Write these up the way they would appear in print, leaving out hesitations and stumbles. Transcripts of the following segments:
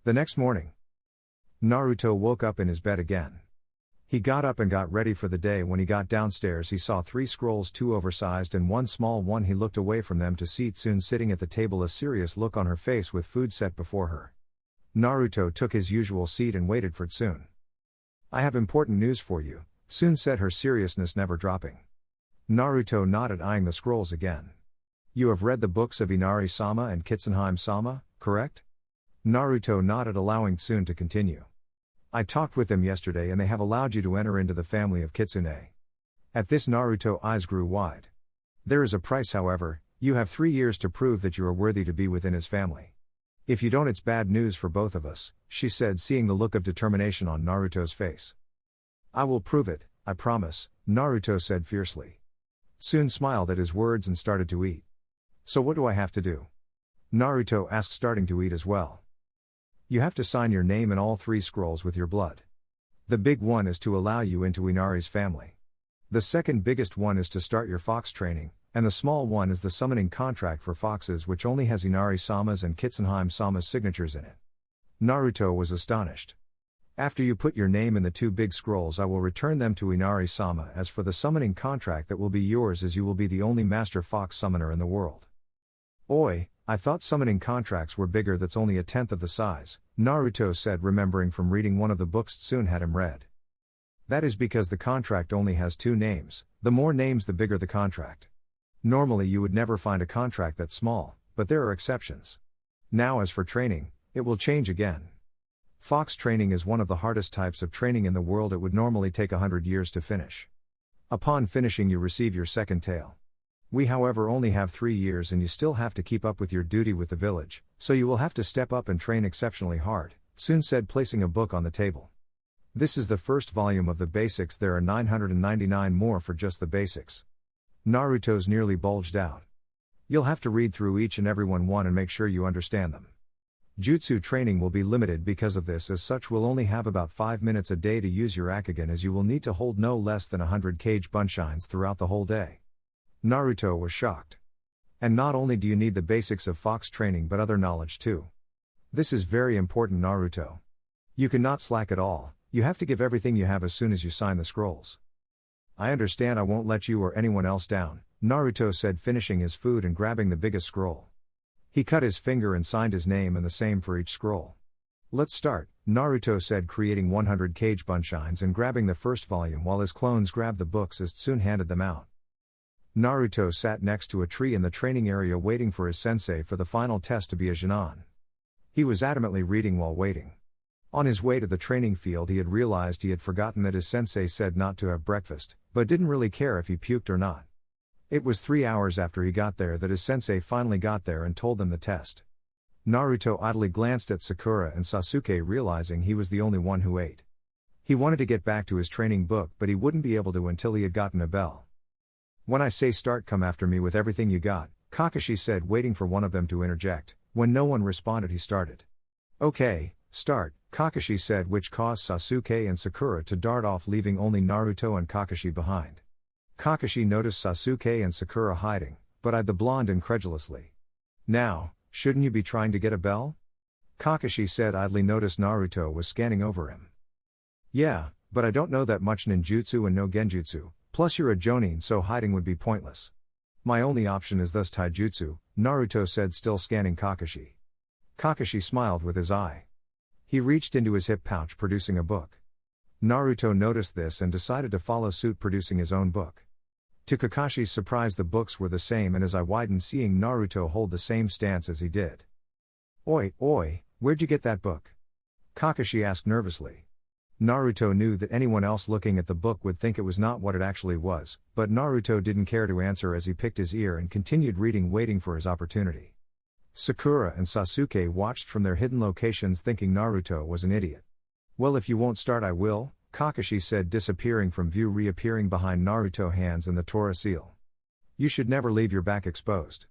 The next morning, Naruto woke up in his bed again. He got up and got ready for the day. When he got downstairs, he saw 3 scrolls, 2 oversized and 1 small one. He looked away from them to see Tsune sitting at the table, a serious look on her face with food set before her. Naruto took his usual seat and waited for Tsune. "I have important news for you," Tsune said, her seriousness never dropping. Naruto nodded, eyeing the scrolls again. "You have read the books of Inari-sama and Kitsunheim-sama, correct?" Naruto nodded, allowing Tsune to continue. "I talked with them yesterday and they have allowed you to enter into the family of Kitsune." At this, Naruto's eyes grew wide. "There is a price, however. You have 3 years to prove that you are worthy to be within his family. If you don't, it's bad news for both of us," she said, seeing the look of determination on Naruto's face. "I will prove it, I promise," Naruto said fiercely. Tsune smiled at his words and started to eat. "So what do I have to do?" Naruto asked, starting to eat as well. "You have to sign your name in all 3 scrolls with your blood. The big one is to allow you into Inari's family. The second biggest one is to start your fox training, and the small one is the summoning contract for foxes, which only has Inari-sama's and Kitsunheim-sama's signatures in it." Naruto was astonished. "After you put your name in the 2 big scrolls, I will return them to Inari-sama. As for the summoning contract, that will be yours, as you will be the only master fox summoner in the world." "Oi, I thought summoning contracts were bigger. That's only a tenth of the size," Naruto said, remembering from reading one of the books Tsune had him read. "That is because the contract only has 2 names, the more names the bigger the contract. Normally you would never find a contract that small, but there are exceptions. Now as for training, it will change again. Fox training is one of the hardest types of training in the world. It would normally take 100 years to finish. Upon finishing you receive your second tail. We however only have 3 years and you still have to keep up with your duty with the village, so you will have to step up and train exceptionally hard," Tsune said, placing a book on the table. "This is the first volume of the basics. There are 999 more for just the basics." Naruto's nearly bulged out. "You'll have to read through each and every one and make sure you understand them. Jutsu training will be limited because of this. As such, we'll only have about 5 minutes a day to use your Akugan, as you will need to hold no less than 100 cage bunshines throughout the whole day." Naruto was shocked. "And not only do you need the basics of fox training but other knowledge too. This is very important, Naruto. You cannot slack at all, you have to give everything you have as soon as you sign the scrolls." "I understand. I won't let you or anyone else down," Naruto said, finishing his food and grabbing the biggest scroll. He cut his finger and signed his name, and the same for each scroll. "Let's start," Naruto said, creating 100 cage bunshines and grabbing the first volume while his clones grabbed the books as Tsune handed them out. Naruto sat next to a tree in the training area waiting for his sensei for the final test to be a Jinan. He was adamantly reading while waiting. On his way to the training field, he had realized he had forgotten that his sensei said not to have breakfast, but didn't really care if he puked or not. It was 3 hours after he got there that his sensei finally got there and told them the test. Naruto idly glanced at Sakura and Sasuke, realizing he was the only one who ate. He wanted to get back to his training book, but he wouldn't be able to until he had gotten a bell. "When I say start, come after me with everything you got," Kakashi said, waiting for one of them to interject. When no one responded, he started. "Okay, start," Kakashi said, which caused Sasuke and Sakura to dart off, leaving only Naruto and Kakashi behind. Kakashi noticed Sasuke and Sakura hiding, but eyed the blonde incredulously. "Now, shouldn't you be trying to get a bell?" Kakashi said, idly noticed Naruto was scanning over him. "Yeah, but I don't know that much ninjutsu and no genjutsu, plus you're a jonin, so hiding would be pointless. My only option is thus taijutsu," Naruto said, still scanning Kakashi. Kakashi smiled with his eye. He reached into his hip pouch, producing a book. Naruto noticed this and decided to follow suit, producing his own book. To Kakashi's surprise, the books were the same, and his eye widened seeing Naruto hold the same stance as he did. Oi, where'd you get that book?" Kakashi asked nervously. Naruto knew that anyone else looking at the book would think it was not what it actually was, but Naruto didn't care to answer as he picked his ear and continued reading, waiting for his opportunity. Sakura and Sasuke watched from their hidden locations, thinking Naruto was an idiot. "Well, if you won't start, I will," Kakashi said, disappearing from view, reappearing behind Naruto's hands and the Tora seal. "You should never leave your back exposed."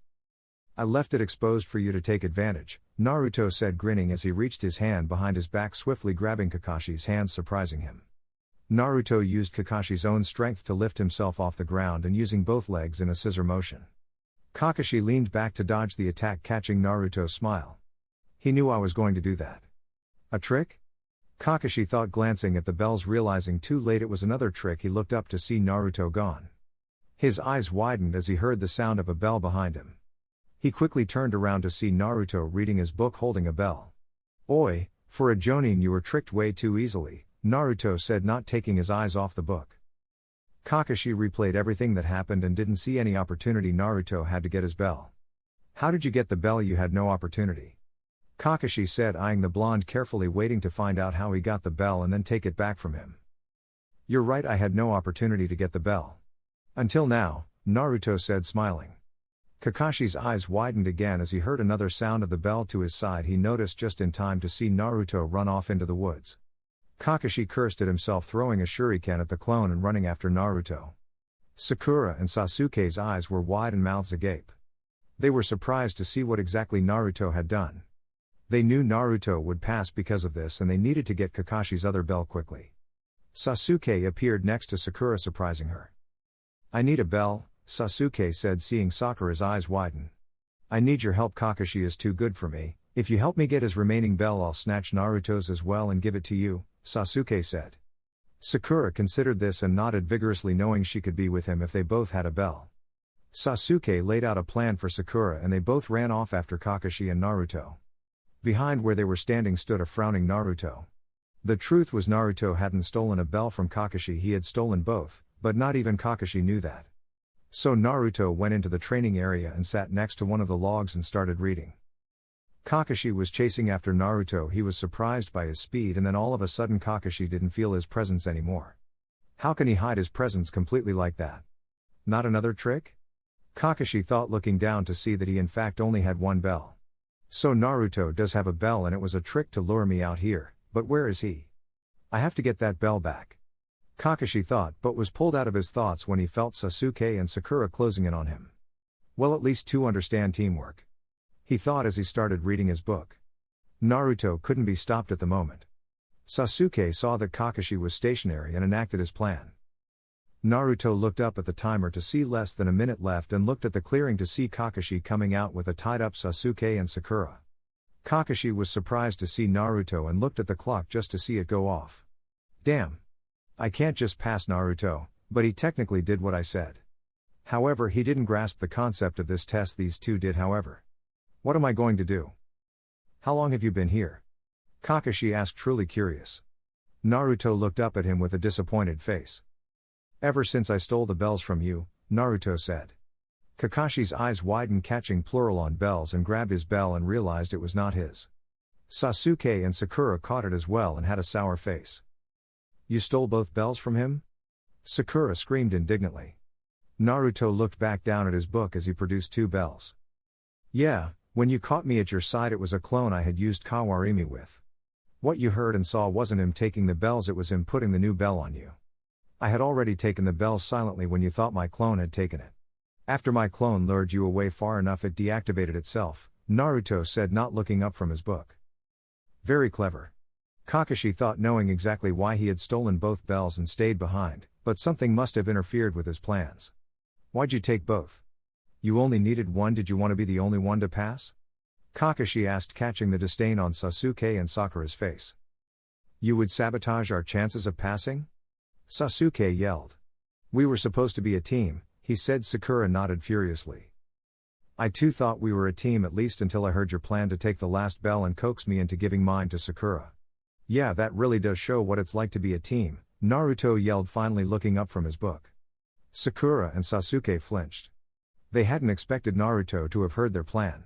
"I left it exposed for you to take advantage," Naruto said, grinning as he reached his hand behind his back, swiftly grabbing Kakashi's hands, surprising him. Naruto used Kakashi's own strength to lift himself off the ground and using both legs in a scissor motion. Kakashi leaned back to dodge the attack, catching Naruto's smile. "He knew I was going to do that." A trick? Kakashi thought, glancing at the bells, realizing too late it was another trick. He looked up to see Naruto gone. His eyes widened as he heard the sound of a bell behind him. He quickly turned around to see Naruto reading his book holding a bell. "Oi, for a jonin you were tricked way too easily," Naruto said, not taking his eyes off the book. Kakashi replayed everything that happened and didn't see any opportunity Naruto had to get his bell. "How did you get the bell? You had no opportunity," Kakashi said, eyeing the blonde carefully, waiting to find out how he got the bell and then take it back from him. "You're right, I had no opportunity to get the bell. Until now," Naruto said, smiling. Kakashi's eyes widened again as he heard another sound of the bell to his side. He noticed just in time to see Naruto run off into the woods. Kakashi cursed at himself, throwing a shuriken at the clone and running after Naruto. Sakura and Sasuke's eyes were wide and mouths agape. They were surprised to see what exactly Naruto had done. They knew Naruto would pass because of this, and they needed to get Kakashi's other bell quickly. Sasuke appeared next to Sakura, surprising her. "I need a bell," Sasuke said, seeing Sakura's eyes widen. "I need your help. Kakashi is too good for me. If you help me get his remaining bell, I'll snatch Naruto's as well and give it to you," Sasuke said. Sakura considered this and nodded vigorously, knowing she could be with him if they both had a bell. Sasuke laid out a plan for Sakura and they both ran off after Kakashi and Naruto. Behind where they were standing stood a frowning Naruto. The truth was, Naruto hadn't stolen a bell from Kakashi, he had stolen both, but not even Kakashi knew that. So Naruto went into the training area and sat next to one of the logs and started reading. Kakashi was chasing after Naruto. He was surprised by his speed, and then all of a sudden Kakashi didn't feel his presence anymore. How can he hide his presence completely like that? Not another trick? Kakashi thought, looking down to see that he in fact only had one bell. So Naruto does have a bell, and it was a trick to lure me out here, but where is he? I have to get that bell back, Kakashi thought, but was pulled out of his thoughts when he felt Sasuke and Sakura closing in on him. Well, at least two understand teamwork, he thought as he started reading his book. Naruto couldn't be stopped at the moment. Sasuke saw that Kakashi was stationary and enacted his plan. Naruto looked up at the timer to see less than a minute left and looked at the clearing to see Kakashi coming out with a tied-up Sasuke and Sakura. Kakashi was surprised to see Naruto and looked at the clock just to see it go off. Damn. I can't just pass Naruto, but he technically did what I said. However, he didn't grasp the concept of this test. These two did, however. What am I going to do? How long have you been here? Kakashi asked, truly curious. Naruto looked up at him with a disappointed face. Ever since I stole the bells from you, Naruto said. Kakashi's eyes widened, catching plural on bells, and grabbed his bell and realized it was not his. Sasuke and Sakura caught it as well and had a sour face. You stole both bells from him? Sakura screamed indignantly. Naruto looked back down at his book as he produced two bells. Yeah, when you caught me at your side it was a clone I had used Kawarimi with. What you heard and saw wasn't him taking the bells, it was him putting the new bell on you. I had already taken the bells silently when you thought my clone had taken it. After my clone lured you away far enough it deactivated itself, Naruto said, not looking up from his book. Very clever, Kakashi thought, knowing exactly why he had stolen both bells and stayed behind, but something must have interfered with his plans. Why'd you take both? You only needed one. Did you want to be the only one to pass? Kakashi asked, catching the disdain on Sasuke and Sakura's face. You would sabotage our chances of passing? Sasuke yelled. We were supposed to be a team, he said. Sakura nodded furiously. I too thought we were a team, at least until I heard your plan to take the last bell and coax me into giving mine to Sakura. Yeah, that really does show what it's like to be a team, Naruto yelled, finally looking up from his book. Sakura and Sasuke flinched. They hadn't expected Naruto to have heard their plan.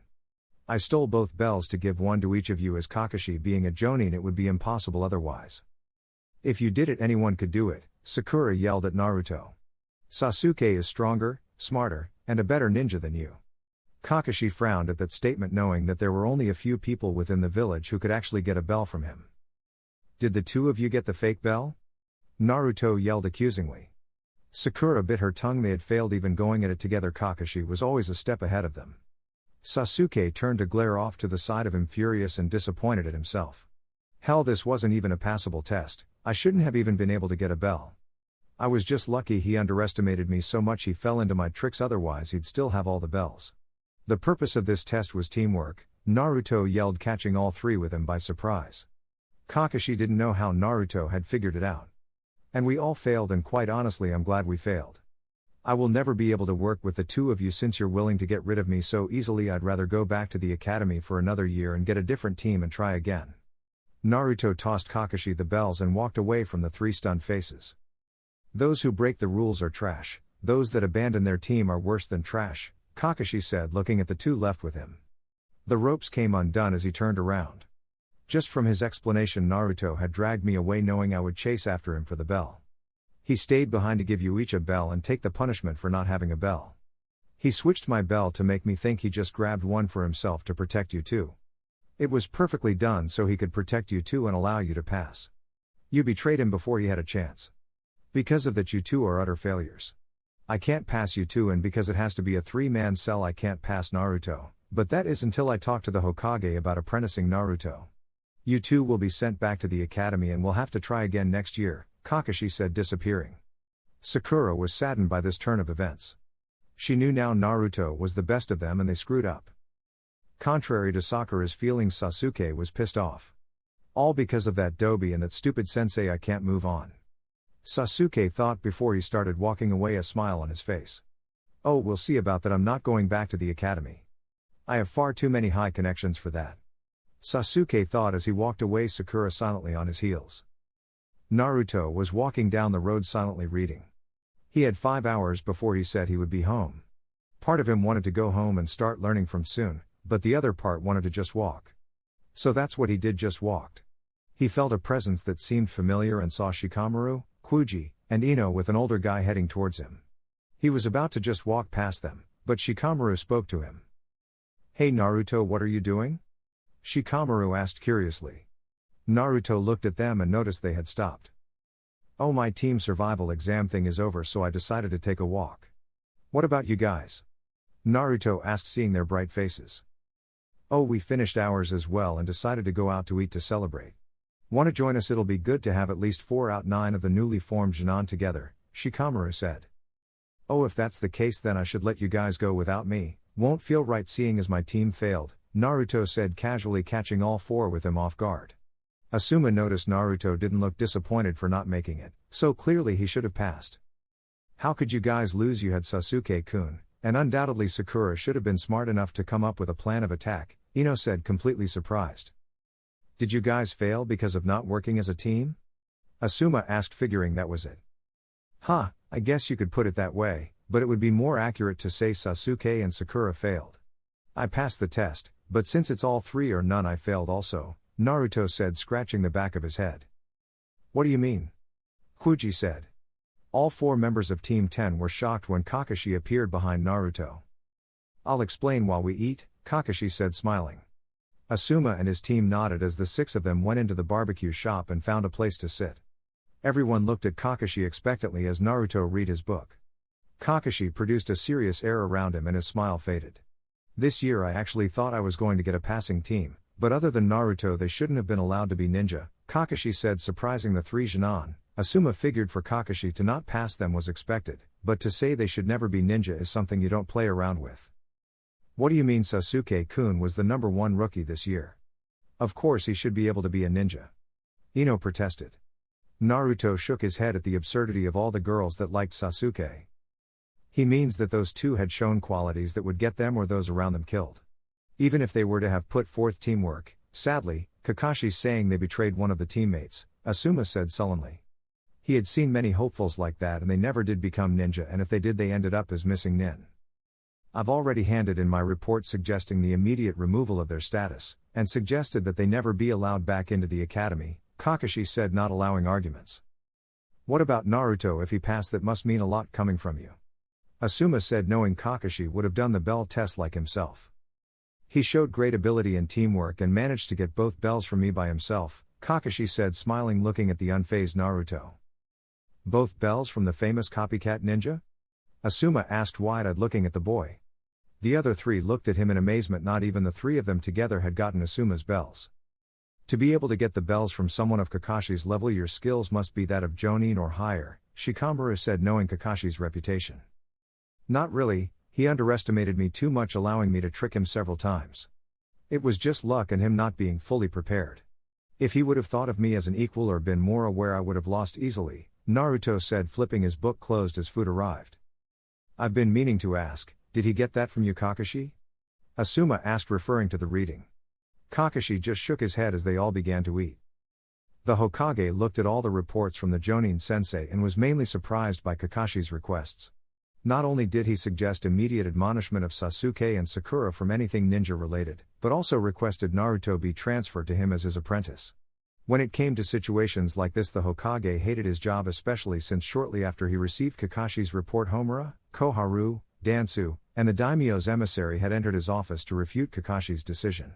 I stole both bells to give one to each of you. As Kakashi being a jonin, it would be impossible otherwise. If you did it, anyone could do it, Sakura yelled at Naruto. Sasuke is stronger, smarter, and a better ninja than you. Kakashi frowned at that statement, knowing that there were only a few people within the village who could actually get a bell from him. Did the two of you get the fake bell? Naruto yelled accusingly. Sakura bit her tongue. They had failed even going at it together. Kakashi was always a step ahead of them. Sasuke turned to glare off to the side of him, furious and disappointed at himself. Hell, this wasn't even a passable test. I shouldn't have even been able to get a bell. I was just lucky he underestimated me so much he fell into my tricks, otherwise he'd still have all the bells. The purpose of this test was teamwork, Naruto yelled, catching all three with him by surprise. Kakashi didn't know how Naruto had figured it out. And we all failed, and quite honestly I'm glad we failed. I will never be able to work with the two of you since you're willing to get rid of me so easily. I'd rather go back to the academy for another year and get a different team and try again. Naruto tossed Kakashi the bells and walked away from the three stunned faces. Those who break the rules are trash, those that abandon their team are worse than trash, Kakashi said, looking at the two left with him. The ropes came undone as he turned around. Just from his explanation, Naruto had dragged me away knowing I would chase after him for the bell. He stayed behind to give you each a bell and take the punishment for not having a bell. He switched my bell to make me think he just grabbed one for himself to protect you two. It was perfectly done so he could protect you two and allow you to pass. You betrayed him before he had a chance. Because of that, you two are utter failures. I can't pass you two, and because it has to be a three-man cell I can't pass Naruto, but that is until I talk to the Hokage about apprenticing Naruto. You two will be sent back to the academy and will have to try again next year, Kakashi said, disappearing. Sakura was saddened by this turn of events. She knew now Naruto was the best of them and they screwed up. Contrary to Sakura's feelings, Sasuke was pissed off. All because of that Dobi and that stupid sensei. I can't move on. Sasuke thought before he started walking away, a smile on his face. Oh, we'll see about that. I'm not going back to the academy. I have far too many high connections for that. Sasuke thought as he walked away, Sakura silently on his heels. Naruto was walking down the road silently reading. He had 5 hours before he said he would be home. Part of him wanted to go home and start learning from soon, but the other part wanted to just walk. So that's what he did, just walked. He felt a presence that seemed familiar and saw Shikamaru, Kyuubi, and Ino with an older guy heading towards him. He was about to just walk past them, but Shikamaru spoke to him. Hey Naruto, what are you doing? Shikamaru asked curiously. Naruto looked at them and noticed they had stopped. Oh, my team survival exam thing is over, so I decided to take a walk. What about you guys? Naruto asked, seeing their bright faces. Oh, we finished ours as well and decided to go out to eat to celebrate. Want to join us? It'll be good to have at least 4 out 9 of the newly formed Genin together, Shikamaru said. Oh, if that's the case then I should let you guys go without me. Won't feel right seeing as my team failed, Naruto said, casually catching all 4 with him off guard. Asuma noticed Naruto didn't look disappointed for not making it, so clearly he should have passed. How could you guys lose? You had Sasuke-kun, and undoubtedly Sakura should have been smart enough to come up with a plan of attack, Ino said, completely surprised. Did you guys fail because of not working as a team? Asuma asked, figuring that was it. I guess you could put it that way, but it would be more accurate to say Sasuke and Sakura failed. I passed the test, but since it's all 3 or none I failed also, Naruto said, scratching the back of his head. What do you mean? Kyuubi said. All 4 members of Team 10 were shocked when Kakashi appeared behind Naruto. I'll explain while we eat, Kakashi said, smiling. Asuma and his team nodded as the 6 of them went into the barbecue shop and found a place to sit. Everyone looked at Kakashi expectantly as Naruto read his book. Kakashi produced a serious air around him and his smile faded. This year I actually thought I was going to get a passing team, but other than Naruto they shouldn't have been allowed to be ninja, Kakashi said, surprising the 3 Genin. Asuma figured for Kakashi to not pass them was expected, but to say they should never be ninja is something you don't play around with. What do you mean? Sasuke-kun was the number 1 rookie this year. Of course he should be able to be a ninja. Ino protested. Naruto shook his head at the absurdity of all the girls that liked Sasuke. He means that those 2 had shown qualities that would get them or those around them killed. Even if they were to have put forth teamwork, sadly, Kakashi's saying they betrayed one of the teammates, Asuma said sullenly. He had seen many hopefuls like that and they never did become ninja, and if they did they ended up as missing nin. I've already handed in my report suggesting the immediate removal of their status, and suggested that they never be allowed back into the academy, Kakashi said, not allowing arguments. What about Naruto? If he passed, that must mean a lot coming from you. Asuma said, knowing Kakashi would have done the bell test like himself. He showed great ability and teamwork and managed to get both bells from me by himself, Kakashi said, smiling, looking at the unfazed Naruto. Both bells from the famous copycat ninja? Asuma asked, wide-eyed, looking at the boy. The other 3 looked at him in amazement. Not even the 3 of them together had gotten Asuma's bells. To be able to get the bells from someone of Kakashi's level, your skills must be that of Jonin or higher, Shikamaru said, knowing Kakashi's reputation. Not really, he underestimated me too much, allowing me to trick him several times. It was just luck and him not being fully prepared. If he would have thought of me as an equal or been more aware, I would have lost easily, Naruto said, flipping his book closed as food arrived. I've been meaning to ask, did he get that from you, Kakashi? Asuma asked, referring to the reading. Kakashi just shook his head as they all began to eat. The Hokage looked at all the reports from the Jonin sensei and was mainly surprised by Kakashi's requests. Not only did he suggest immediate admonishment of Sasuke and Sakura from anything ninja related, but also requested Naruto be transferred to him as his apprentice. When it came to situations like this, the Hokage hated his job, especially since shortly after he received Kakashi's report, Homura, Koharu, Dansu, and the daimyo's emissary had entered his office to refute Kakashi's decision.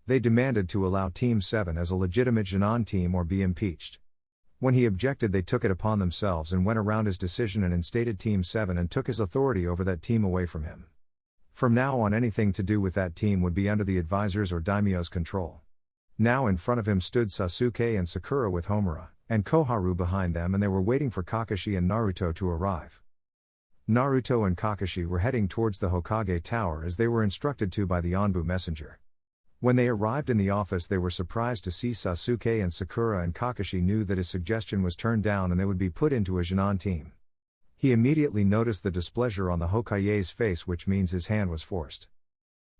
They demanded to allow Team 7 as a legitimate Genin team or be impeached. When he objected, they took it upon themselves and went around his decision and instated Team 7 and took his authority over that team away from him. From now on, anything to do with that team would be under the advisors or daimyo's control. Now in front of him stood Sasuke and Sakura with Homura and Koharu behind them, and they were waiting for Kakashi and Naruto to arrive. Naruto and Kakashi were heading towards the Hokage Tower as they were instructed to by the Anbu messenger. When they arrived in the office, they were surprised to see Sasuke and Sakura, and Kakashi knew that his suggestion was turned down and they would be put into a Genin team. He immediately noticed the displeasure on the Hokage's face, which means his hand was forced.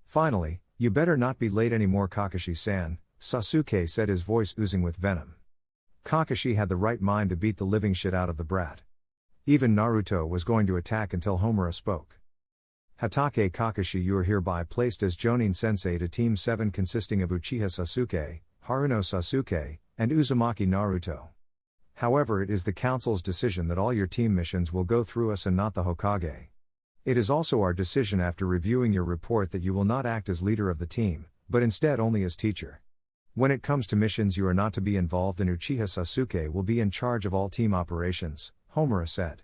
Finally, you better not be late anymore, Kakashi-san, Sasuke said, his voice oozing with venom. Kakashi had the right mind to beat the living shit out of the brat. Even Naruto was going to attack until Homura spoke. Hatake Kakashi, you are hereby placed as Jonin Sensei to Team 7, consisting of Uchiha Sasuke, Haruno Sasuke, and Uzumaki Naruto. However, it is the council's decision that all your team missions will go through us and not the Hokage. It is also our decision, after reviewing your report, that you will not act as leader of the team, but instead only as teacher. When it comes to missions, you are not to be involved, and Uchiha Sasuke will be in charge of all team operations, Homura said.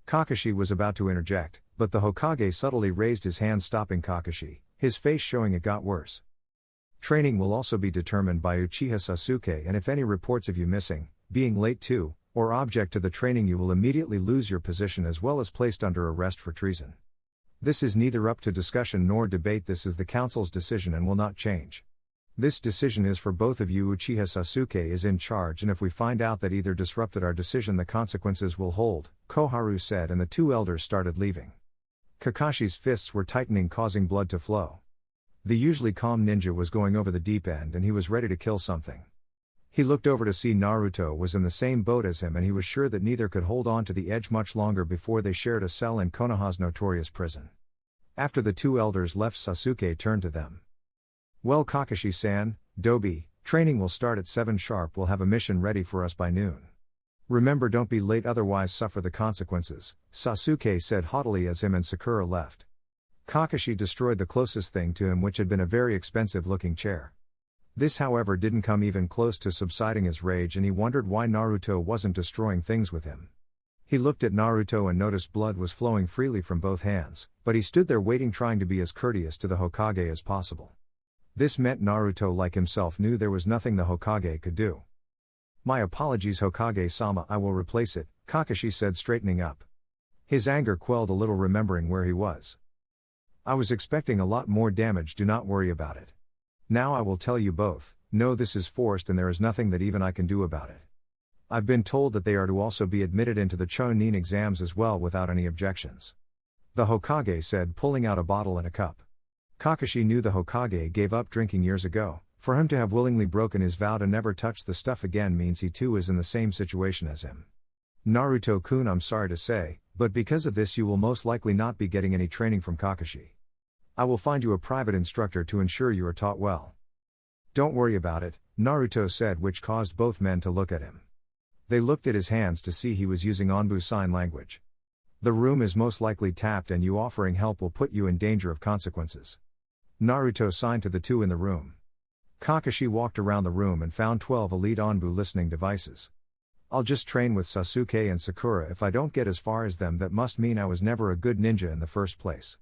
Kakashi was about to interject, but the Hokage subtly raised his hand, stopping Kakashi, his face showing it got worse. Training will also be determined by Uchiha Sasuke, and if any reports of you missing, being late to, or object to the training, you will immediately lose your position as well as placed under arrest for treason. This is neither up to discussion nor debate. This is the council's decision and will not change. This decision is for both of you. Uchiha Sasuke is in charge, and if we find out that either disrupted our decision, the consequences will hold, Koharu said, and the two elders started leaving. Kakashi's fists were tightening, causing blood to flow. The usually calm ninja was going over the deep end, and he was ready to kill something. He looked over to see Naruto was in the same boat as him, and he was sure that neither could hold on to the edge much longer before they shared a cell in Konoha's notorious prison. After the two elders left, Sasuke turned to them. Well, Kakashi-san, Dobi, training will start at 7 sharp. We'll have a mission ready for us by noon. Remember, don't be late, otherwise suffer the consequences, Sasuke said haughtily as him and Sakura left. Kakashi destroyed the closest thing to him, which had been a very expensive-looking chair. This, however, didn't come even close to subsiding his rage, and he wondered why Naruto wasn't destroying things with him. He looked at Naruto and noticed blood was flowing freely from both hands, but he stood there waiting, trying to be as courteous to the Hokage as possible. This meant Naruto, like himself, knew there was nothing the Hokage could do. My apologies, Hokage-sama, I will replace it, Kakashi said, straightening up. His anger quelled a little, remembering where he was. I was expecting a lot more damage, do not worry about it. Now I will tell you both, no, this is forced and there is nothing that even I can do about it. I've been told that they are to also be admitted into the Chunin exams as well without any objections. The Hokage said, pulling out a bottle and a cup. Kakashi knew the Hokage gave up drinking years ago. For him to have willingly broken his vow to never touch the stuff again means he too is in the same situation as him. Naruto-kun, I'm sorry to say, but because of this you will most likely not be getting any training from Kakashi. I will find you a private instructor to ensure you are taught well. Don't worry about it, Naruto said, which caused both men to look at him. They looked at his hands to see he was using Onbu sign language. The room is most likely tapped, and you offering help will put you in danger of consequences. Naruto signed to the two in the room. Kakashi walked around the room and found 12 elite Onbu listening devices. I'll just train with Sasuke and Sakura. If I don't get as far as them, that must mean I was never a good ninja in the first place.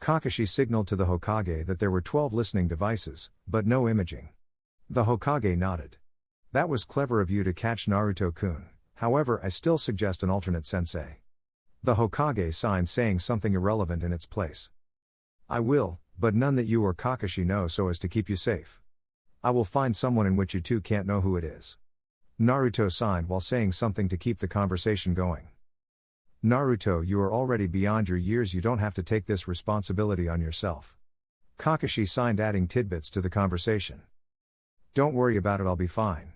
Kakashi signaled to the Hokage that there were 12 listening devices, but no imaging. The Hokage nodded. That was clever of you to catch Naruto-kun, however I still suggest an alternate sensei. The Hokage signed, saying something irrelevant in its place. I will, but none that you or Kakashi know, so as to keep you safe. I will find someone in which you two can't know who it is. Naruto signed while saying something to keep the conversation going. Naruto, you are already beyond your years, you don't have to take this responsibility on yourself. Kakashi signed, adding tidbits to the conversation. Don't worry about it, I'll be fine.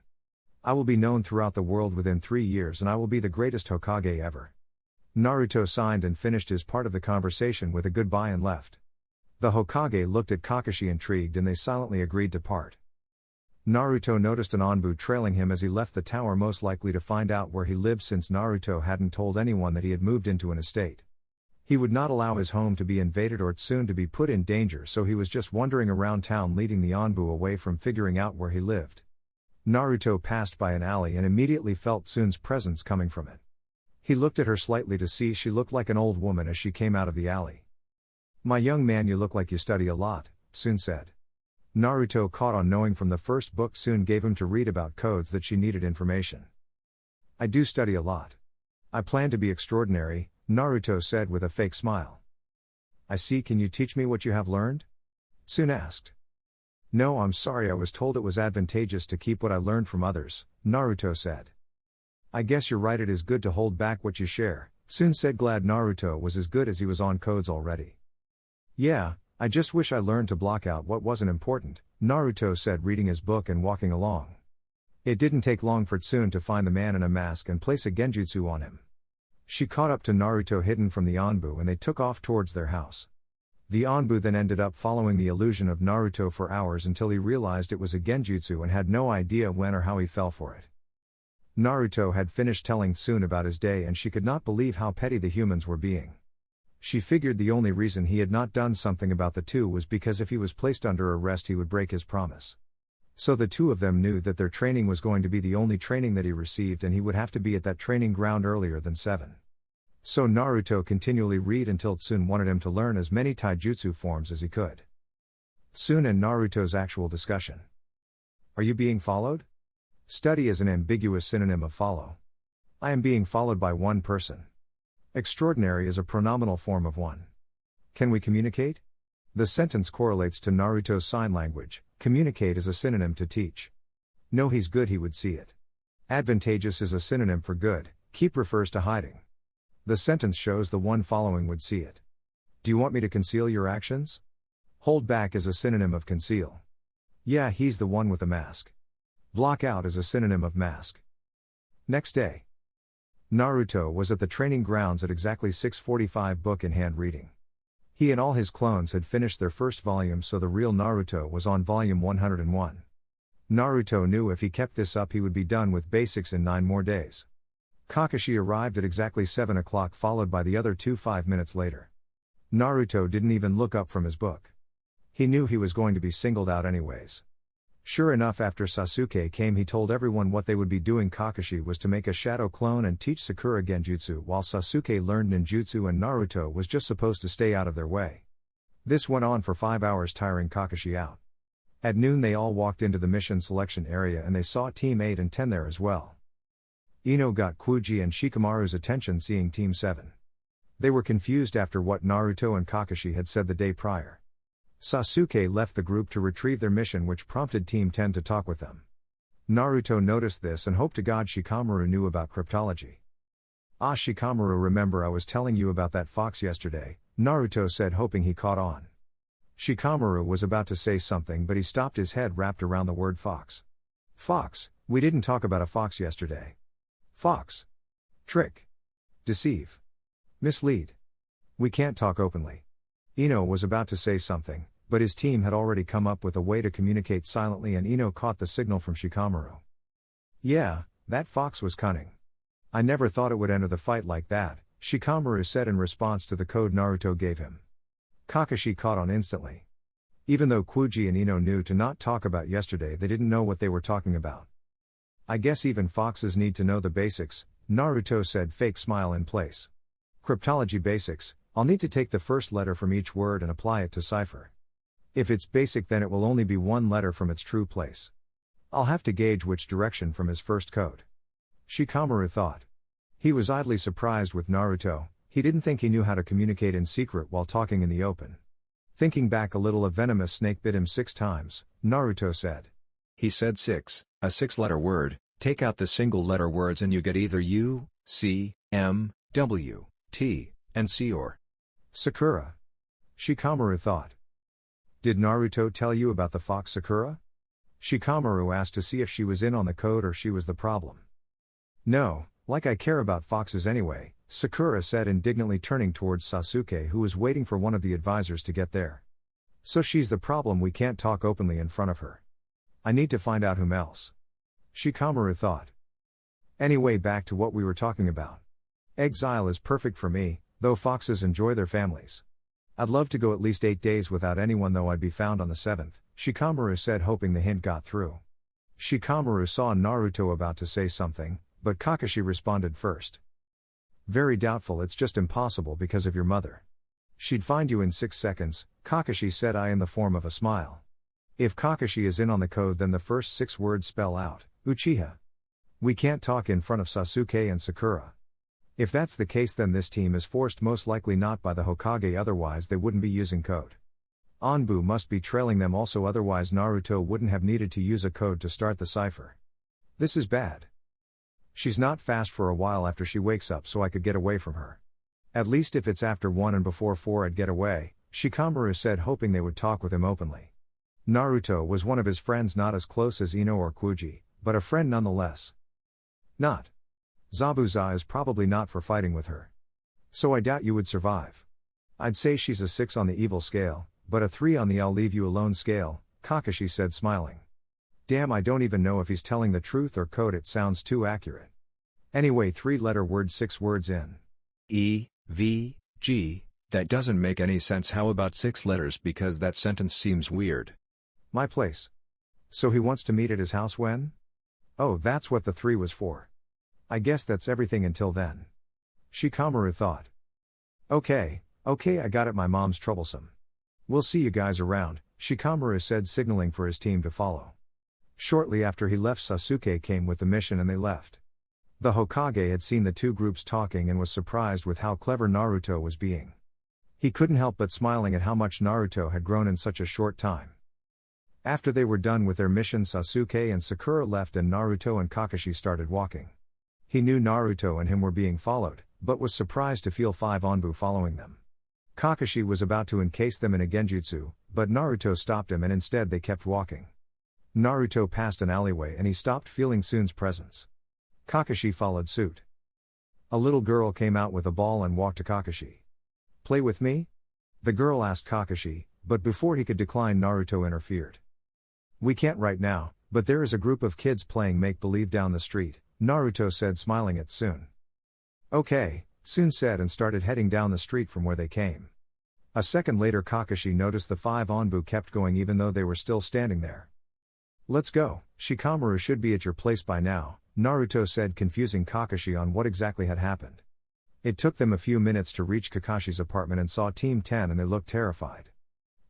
I will be known throughout the world within 3 years and I will be the greatest Hokage ever. Naruto signed and finished his part of the conversation with a goodbye and left. The Hokage looked at Kakashi intrigued and they silently agreed to part. Naruto noticed an Anbu trailing him as he left the tower, most likely to find out where he lived since Naruto hadn't told anyone that he had moved into an estate. He would not allow his home to be invaded or Tsun to be put in danger, so he was just wandering around town leading the Anbu away from figuring out where he lived. Naruto passed by an alley and immediately felt Tsun's presence coming from it. He looked at her slightly to see she looked like an old woman as she came out of the alley. My young man, you look like you study a lot, Tsun said. Naruto caught on knowing from the first book Tsun gave him to read about codes that she needed information. I do study a lot. I plan to be extraordinary, Naruto said with a fake smile. I see, can you teach me what you have learned? Tsun asked. No, I'm sorry, I was told it was advantageous to keep what I learned from others, Naruto said. I guess you're right, it is good to hold back what you share, Tsun said, glad Naruto was as good as he was on codes already. Yeah, I just wish I learned to block out what wasn't important, Naruto said, reading his book and walking along. It didn't take long for Tsun to find the man in a mask and place a genjutsu on him. She caught up to Naruto hidden from the Anbu and they took off towards their house. The Anbu then ended up following the illusion of Naruto for hours until he realized it was a genjutsu and had no idea when or how he fell for it. Naruto had finished telling Tsun about his day and she could not believe how petty the humans were being. She figured the only reason he had not done something about the two was because if he was placed under arrest he would break his promise. So the two of them knew that their training was going to be the only training that he received and he would have to be at that training ground earlier than 7. So Naruto continually read until Tsun wanted him to learn as many taijutsu forms as he could. Tsun and Naruto's actual discussion. Are you being followed? Study is an ambiguous synonym of follow. I am being followed by one person. Extraordinary is a pronominal form of one. Can we communicate? The sentence correlates to Naruto's sign language. Communicate is a synonym to teach. No, he's good, he would see it. Advantageous is a synonym for good. Keep refers to hiding. The sentence shows the one following would see it. Do you want me to conceal your actions? Hold back is a synonym of conceal. Yeah, he's the one with the mask. Block out is a synonym of mask. Next day. Naruto was at the training grounds at exactly 6:45, book in hand reading. He and all his clones had finished their first volume, so the real Naruto was on volume 101. Naruto knew if he kept this up he would be done with basics in 9 more days. Kakashi arrived at exactly 7 o'clock, followed by the other two 5 minutes later. Naruto didn't even look up from his book. He knew he was going to be singled out anyways. Sure enough, after Sasuke came he told everyone what they would be doing. Kakashi was to make a shadow clone and teach Sakura genjutsu while Sasuke learned ninjutsu and Naruto was just supposed to stay out of their way. This went on for 5 hours, tiring Kakashi out. At noon they all walked into the mission selection area and they saw Team 8 and 10 there as well. Ino got Kyuubi and Shikamaru's attention seeing Team 7. They were confused after what Naruto and Kakashi had said the day prior. Sasuke left the group to retrieve their mission, which prompted Team 10 to talk with them. Naruto noticed this and hoped to God Shikamaru knew about cryptology. Ah, Shikamaru, remember I was telling you about that fox yesterday, Naruto said, hoping he caught on. Shikamaru was about to say something but he stopped, his head wrapped around the word fox. Fox, we didn't talk about a fox yesterday. Fox. Trick. Deceive. Mislead. We can't talk openly. Ino was about to say something, but his team had already come up with a way to communicate silently and Ino caught the signal from Shikamaru. Yeah, that fox was cunning. I never thought it would enter the fight like that, Shikamaru said in response to the code Naruto gave him. Kakashi caught on instantly. Even though Kyuubi and Ino knew to not talk about yesterday, they didn't know what they were talking about. I guess even foxes need to know the basics, Naruto said, fake smile in place. Cryptology basics, I'll need to take the first letter from each word and apply it to cipher. If it's basic then it will only be one letter from its true place. I'll have to gauge which direction from his first code. Shikamaru thought. He was idly surprised with Naruto, he didn't think he knew how to communicate in secret while talking in the open. Thinking back a little, a venomous snake bit him 6 times, Naruto said. He said 6, a 6-letter word, take out the single-letter words and you get either U, C, M, W, T, and C or Sakura. Shikamaru thought. Did Naruto tell you about the fox Sakura? Shikamaru asked to see if she was in on the code or she was the problem. No, like I care about foxes anyway, Sakura said, indignantly turning towards Sasuke, who was waiting for one of the advisors to get there. So she's the problem, we can't talk openly in front of her. I need to find out whom else. Shikamaru thought. Anyway, back to what we were talking about. Exile is perfect for me, though foxes enjoy their families. I'd love to go at least 8 days without anyone, though I'd be found on the 7th, Shikamaru said, hoping the hint got through. Shikamaru saw Naruto about to say something, but Kakashi responded first. Very doubtful, it's just impossible because of your mother. She'd find you in 6 seconds, Kakashi said, in the form of a smile. If Kakashi is in on the code, then the first 6 words spell out, Uchiha. We can't talk in front of Sasuke and Sakura. If that's the case, then this team is forced, most likely not by the Hokage, otherwise they wouldn't be using code. Anbu must be trailing them also, otherwise Naruto wouldn't have needed to use a code to start the cipher. This is bad. She's not fast for a while after she wakes up, so I could get away from her. At least if it's after 1 and before 4 I'd get away, Shikamaru said, hoping they would talk with him openly. Naruto was one of his friends, not as close as Ino or Kuji, but a friend nonetheless. Not. Zabuza is probably not for fighting with her. So I doubt you would survive. I'd say she's a 6 on the evil scale, but a 3 on the I'll leave you alone scale, Kakashi said, smiling. Damn, I don't even know if he's telling the truth or code, it sounds too accurate. Anyway, 3-letter word, 6 words in. E, V, G, that doesn't make any sense. How about 6 letters, because that sentence seems weird. My place. So he wants to meet at his house when? Oh, that's what the 3 was for. I guess that's everything until then. Shikamaru thought. Okay, I got it, my mom's troublesome. We'll see you guys around, Shikamaru said, signaling for his team to follow. Shortly after he left, Sasuke came with the mission and they left. The Hokage had seen the 2 groups talking and was surprised with how clever Naruto was being. He couldn't help but smiling at how much Naruto had grown in such a short time. After they were done with their mission, Sasuke and Sakura left and Naruto and Kakashi started walking. He knew Naruto and him were being followed, but was surprised to feel 5 Anbu following them. Kakashi was about to encase them in a genjutsu, but Naruto stopped him and instead they kept walking. Naruto passed an alleyway and he stopped, feeling Tsun's presence. Kakashi followed suit. A little girl came out with a ball and walked to Kakashi. Play with me? The girl asked Kakashi, but before he could decline, Naruto interfered. We can't right now, but there is a group of kids playing make-believe down the street, Naruto said, smiling at Tsun. Okay, Tsun said and started heading down the street from where they came. A second later, Kakashi noticed the 5 Anbu kept going even though they were still standing there. Let's go, Shikamaru should be at your place by now, Naruto said, confusing Kakashi on what exactly had happened. It took them a few minutes to reach Kakashi's apartment and saw Team 10 and they looked terrified.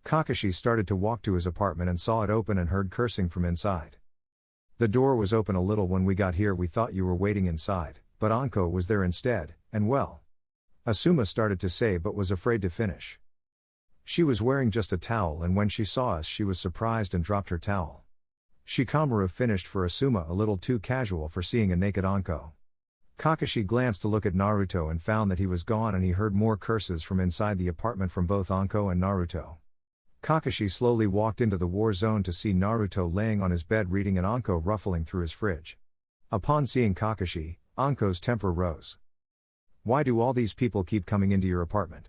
Kakashi started to walk to his apartment and saw it open and heard cursing from inside. The door was open a little. When we got here we thought you were waiting inside, but Anko was there instead, and well. Asuma started to say but was afraid to finish. She was wearing just a towel and when she saw us she was surprised and dropped her towel. Shikamaru finished for Asuma, a little too casual for seeing a naked Anko. Kakashi glanced to look at Naruto and found that he was gone and he heard more curses from inside the apartment from both Anko and Naruto. Kakashi slowly walked into the war zone to see Naruto laying on his bed reading and Anko ruffling through his fridge. Upon seeing Kakashi, Anko's temper rose. Why do all these people keep coming into your apartment?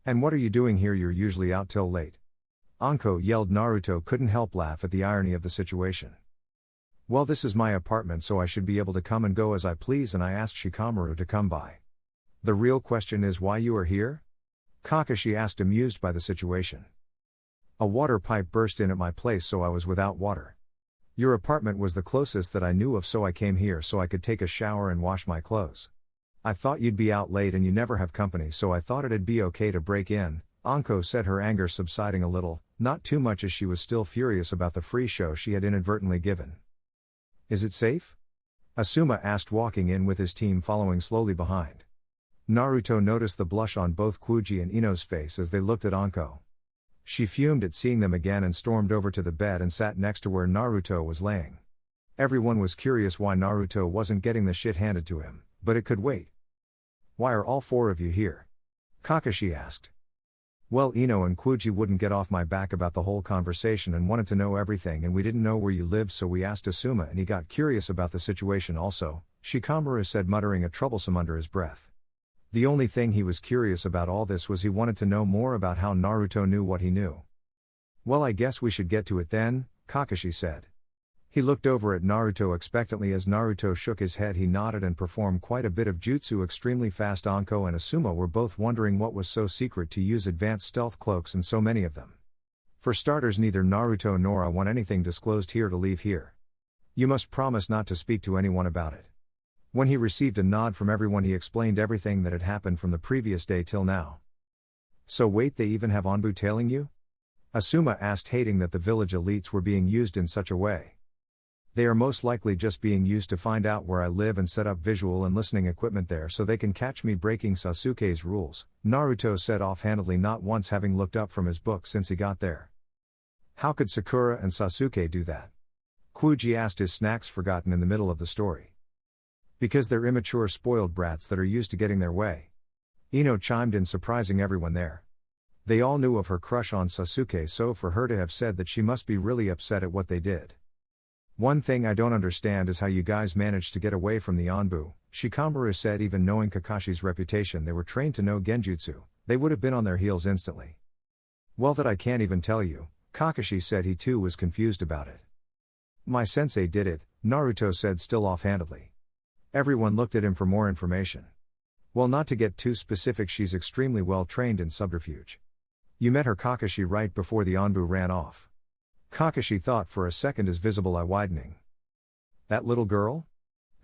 And what are you doing here? You're usually out till late. Anko yelled. Naruto couldn't help laugh at the irony of the situation. Well, this is my apartment so I should be able to come and go as I please, and I asked Shikamaru to come by. The real question is why you are here? Kakashi asked, amused by the situation. A water pipe burst in at my place so I was without water. Your apartment was the closest that I knew of so I came here so I could take a shower and wash my clothes. I thought you'd be out late and you never have company so I thought it'd be okay to break in, Anko said, her anger subsiding a little, not too much as she was still furious about the free show she had inadvertently given. Is it safe? Asuma asked, walking in with his team following slowly behind. Naruto noticed the blush on both Kuji and Ino's face as they looked at Anko. She fumed at seeing them again and stormed over to the bed and sat next to where Naruto was laying. Everyone was curious why Naruto wasn't getting the shit handed to him, but it could wait. "Why are all four of you here?" Kakashi asked. "Well, Ino and Kyuubi wouldn't get off my back about the whole conversation and wanted to know everything, and we didn't know where you lived, so we asked Asuma and he got curious about the situation also," Shikamaru said, muttering a troublesome under his breath. The only thing he was curious about all this was he wanted to know more about how Naruto knew what he knew. "Well, I guess we should get to it then," Kakashi said. He looked over at Naruto expectantly. As Naruto shook his head, he nodded and performed quite a bit of jutsu extremely fast. Anko and Asuma were both wondering what was so secret to use advanced stealth cloaks and so many of them. "For starters, neither Naruto nor I want anything disclosed here to leave here. You must promise not to speak to anyone about it." When he received a nod from everyone, he explained everything that had happened from the previous day till now. "So wait, they even have Anbu tailing you?" Asuma asked, hating that the village elites were being used in such a way. "They are most likely just being used to find out where I live and set up visual and listening equipment there so they can catch me breaking Sasuke's rules," Naruto said offhandedly, not once having looked up from his book since he got there. "How could Sakura and Sasuke do that?" Kyuubi asked, his snacks forgotten in the middle of the story. "Because they're immature, spoiled brats that are used to getting their way," Ino chimed in, surprising everyone there. They all knew of her crush on Sasuke, so for her to have said that, she must be really upset at what they did. "One thing I don't understand is how you guys managed to get away from the Anbu," Shikamaru said. "Even knowing Kakashi's reputation, they were trained to know genjutsu, they would have been on their heels instantly." "Well, that I can't even tell you," Kakashi said. He too was confused about it. "My sensei did it," Naruto said, still offhandedly. Everyone looked at him for more information. "Well, not to get too specific, she's extremely well trained in subterfuge. You met her, Kakashi, right before the Anbu ran off." Kakashi thought for a second, his visible eye widening. "That little girl?"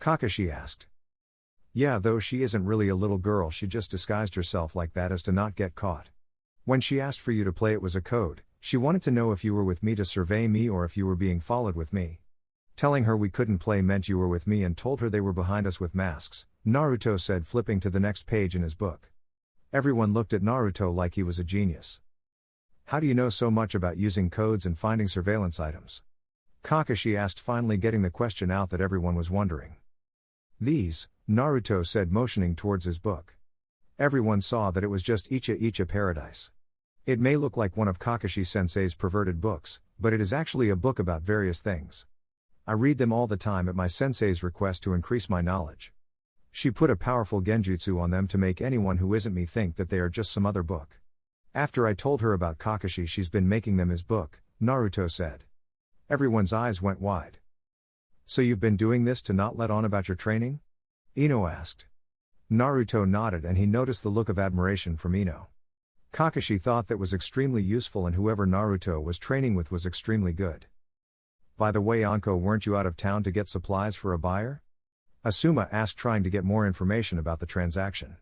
Kakashi asked. "Yeah, though she isn't really a little girl, she just disguised herself like that as to not get caught. When she asked for you to play, it was a code. She wanted to know if you were with me to survey me or if you were being followed with me. Telling her we couldn't play meant you were with me and told her they were behind us with masks," Naruto said, flipping to the next page in his book. Everyone looked at Naruto like he was a genius. "How do you know so much about using codes and finding surveillance items?" Kakashi asked, finally getting the question out that everyone was wondering. "These," Naruto said, motioning towards his book. Everyone saw that it was just Icha Paradise. It may look like one of Kakashi-sensei's perverted books, but it is actually a book about various things. I read them all the time at my sensei's request to increase my knowledge. She put a powerful genjutsu on them to make anyone who isn't me think that they are just some other book. After I told her about Kakashi, she's been making them his book," Naruto said. Everyone's eyes went wide. "So you've been doing this to not let on about your training?" Ino asked. Naruto nodded, and he noticed the look of admiration from Ino. Kakashi thought that was extremely useful, and whoever Naruto was training with was extremely good. "By the way, Anko, weren't you out of town to get supplies for a buyer?" Asuma asked, trying to get more information about the transaction.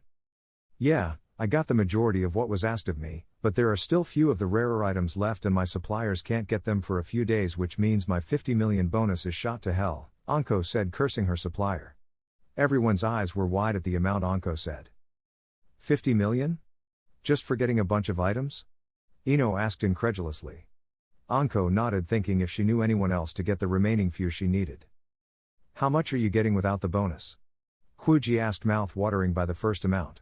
"Yeah, I got the majority of what was asked of me, but there are still few of the rarer items left and my suppliers can't get them for a few days, which means my 50 million bonus is shot to hell," Anko said, cursing her supplier. Everyone's eyes were wide at the amount Anko said. 50 million? Just for getting a bunch of items? Ino asked incredulously. Anko nodded, thinking if she knew anyone else to get the remaining few she needed. "How much are you getting without the bonus?" Kyuubi asked, mouth watering by the first amount.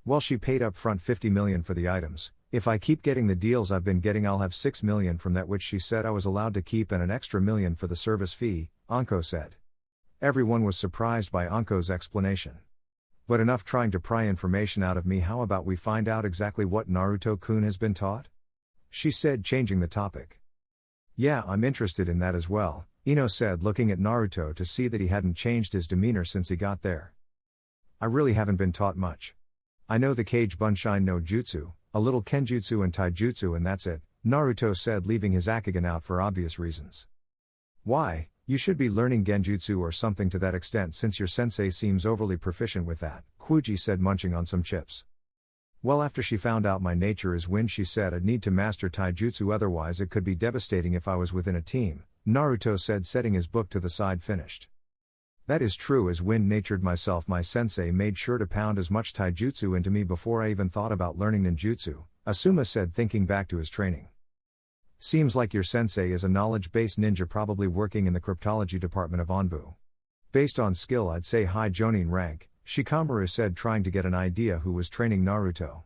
"Well, she paid up front 50 million for the items. If I keep getting the deals I've been getting, I'll have 6 million from that, which she said I was allowed to keep, and an extra million for the service fee," Anko said. Everyone was surprised by Anko's explanation. "But enough trying to pry information out of me, how about we find out exactly what Naruto-kun has been taught?" she said, changing the topic. "Yeah, I'm interested in that as well," Ino said, looking at Naruto to see that he hadn't changed his demeanor since he got there. "I really haven't been taught much. I know the Kage Bunshin no Jutsu, a little Kenjutsu and Taijutsu, and that's it," Naruto said, leaving his Akigan out for obvious reasons. "Why, you should be learning Genjutsu or something to that extent, since your sensei seems overly proficient with that," Kyuubi said, munching on some chips. "Well, after she found out my nature is wind, she said I'd need to master Taijutsu, otherwise it could be devastating if I was within a team," Naruto said, setting his book to the side, finished. "That is true. As wind-natured myself, my sensei made sure to pound as much Taijutsu into me before I even thought about learning ninjutsu," Asuma said, thinking back to his training. Seems like your sensei is a knowledge-based ninja probably working in the cryptology department of Onbu. Based on skill I'd say high Jonin rank, Shikamaru said, trying to get an idea who was training Naruto.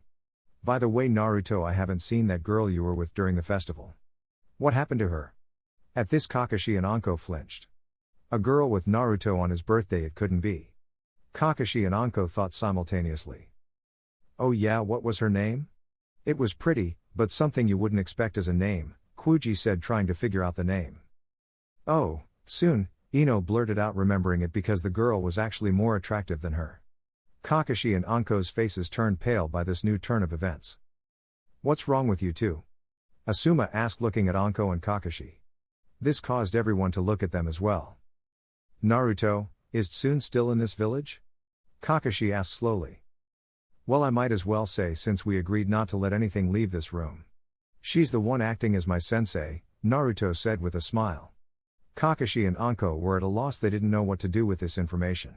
By the way Naruto, I haven't seen that girl you were with during the festival. What happened to her? At this Kakashi and Anko flinched. A girl with Naruto on his birthday, it couldn't be. Kakashi and Anko thought simultaneously. Oh yeah, what was her name? It was pretty, but something you wouldn't expect as a name, Kyuubi said, trying to figure out the name. Oh, soon, Ino blurted out, remembering it because the girl was actually more attractive than her. Kakashi and Anko's faces turned pale by this new turn of events. What's wrong with you two? Asuma asked, looking at Anko and Kakashi. This caused everyone to look at them as well. Naruto, is Tsun still in this village? Kakashi asked slowly. Well, I might as well say, since we agreed not to let anything leave this room. She's the one acting as my sensei, Naruto said with a smile. Kakashi and Anko were at a loss. They didn't know what to do with this information.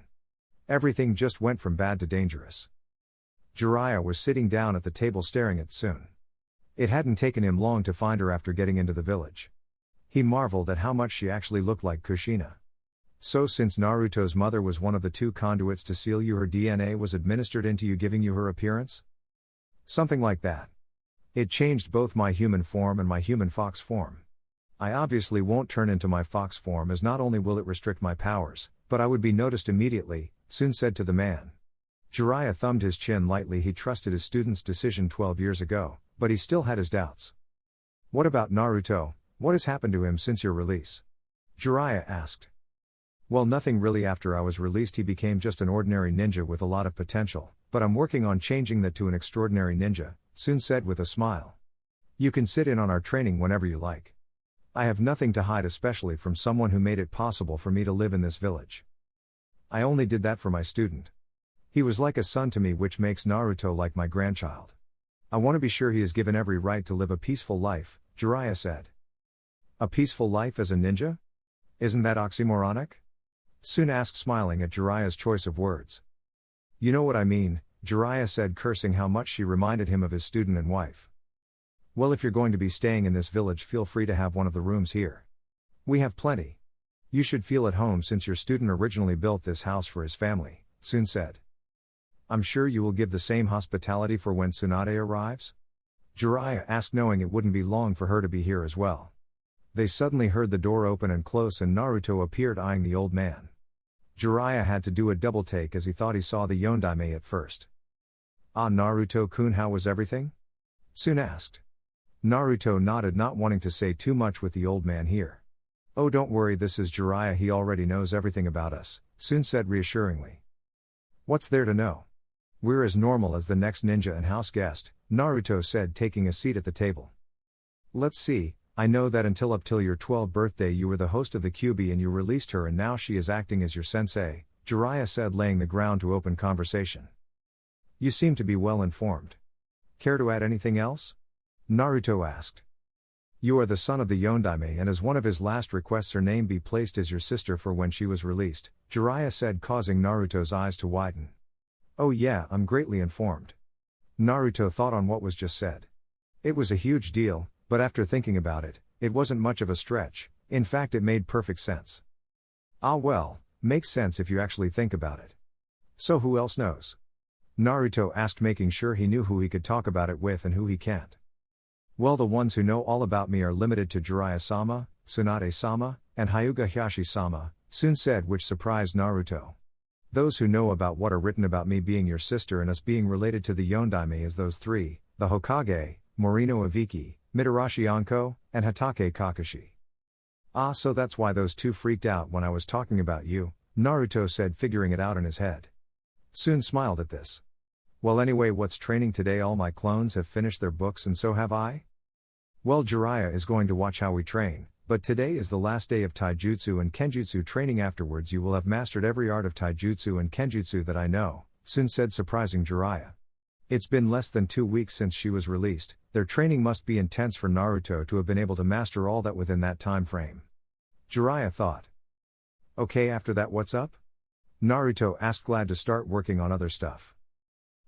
Everything just went from bad to dangerous. Jiraiya was sitting down at the table staring at Tsun. It hadn't taken him long to find her after getting into the village. He marveled at how much she actually looked like Kushina. So since Naruto's mother was one of the two conduits to seal you, her DNA was administered into you, giving you her appearance? Something like that. It changed both my human form and my human fox form. I obviously won't turn into my fox form, as not only will it restrict my powers, but I would be noticed immediately, Tsun said to the man. Jiraiya thumbed his chin lightly. He trusted his student's decision 12 years ago, but he still had his doubts. What about Naruto? What has happened to him since your release? Jiraiya asked. Well, nothing really. After I was released he became just an ordinary ninja with a lot of potential, but I'm working on changing that to an extraordinary ninja, Tsun said with a smile. You can sit in on our training whenever you like. I have nothing to hide, especially from someone who made it possible for me to live in this village. I only did that for my student. He was like a son to me, which makes Naruto like my grandchild. I want to be sure he is given every right to live a peaceful life, Jiraiya said. A peaceful life as a ninja? Isn't that oxymoronic? Tsun asked, smiling at Jiraiya's choice of words. You know what I mean, Jiraiya said, cursing how much she reminded him of his student and wife. Well, if you're going to be staying in this village, feel free to have one of the rooms here. We have plenty. You should feel at home since your student originally built this house for his family, Tsun said. I'm sure you will give the same hospitality for when Tsunade arrives? Jiraiya asked, knowing it wouldn't be long for her to be here as well. They suddenly heard the door open and close, and Naruto appeared, eyeing the old man. Jiraiya had to do a double take as he thought he saw the Yondaime at first. Ah, Naruto-kun, how was everything? Tsun asked. Naruto nodded, not wanting to say too much with the old man here. Oh, don't worry, this is Jiraiya, he already knows everything about us, Tsun said reassuringly. What's there to know? We're as normal as the next ninja and house guest, Naruto said, taking a seat at the table. Let's see, I know that until your 12th birthday you were the host of the Kyuubi and you released her, and now she is acting as your sensei, Jiraiya said, laying the ground to open conversation. You seem to be well informed. Care to add anything else? Naruto asked. You are the son of the Yondaime, and as one of his last requests her name be placed as your sister for when she was released, Jiraiya said, causing Naruto's eyes to widen. Oh yeah, I'm greatly informed. Naruto thought on what was just said. It was a huge deal, but after thinking about it, it wasn't much of a stretch. In fact, it made perfect sense. Ah well, makes sense if you actually think about it. So who else knows? Naruto asked, making sure he knew who he could talk about it with and who he can't. Well, the ones who know all about me are limited to Jiraiya-sama, Tsunade-sama, and Hyuga Hayashi-sama, Tsun said, which surprised Naruto. Those who know about what are written about me being your sister and us being related to the Yondaime is those three, the Hokage, Morino Ibiki, Mitarashi Anko, and Hatake Kakashi. Ah, so that's why those two freaked out when I was talking about you, Naruto said, figuring it out in his head. Tsun smiled at this. Well, anyway, what's training today? All my clones have finished their books and so have I? Well, Jiraiya is going to watch how we train, but today is the last day of taijutsu and kenjutsu training. Afterwards you will have mastered every art of taijutsu and kenjutsu that I know, Tsun said, surprising Jiraiya. It's been less than 2 weeks since she was released. Their training must be intense for Naruto to have been able to master all that within that time frame. Jiraiya thought. Okay, after that what's up? Naruto asked, glad to start working on other stuff.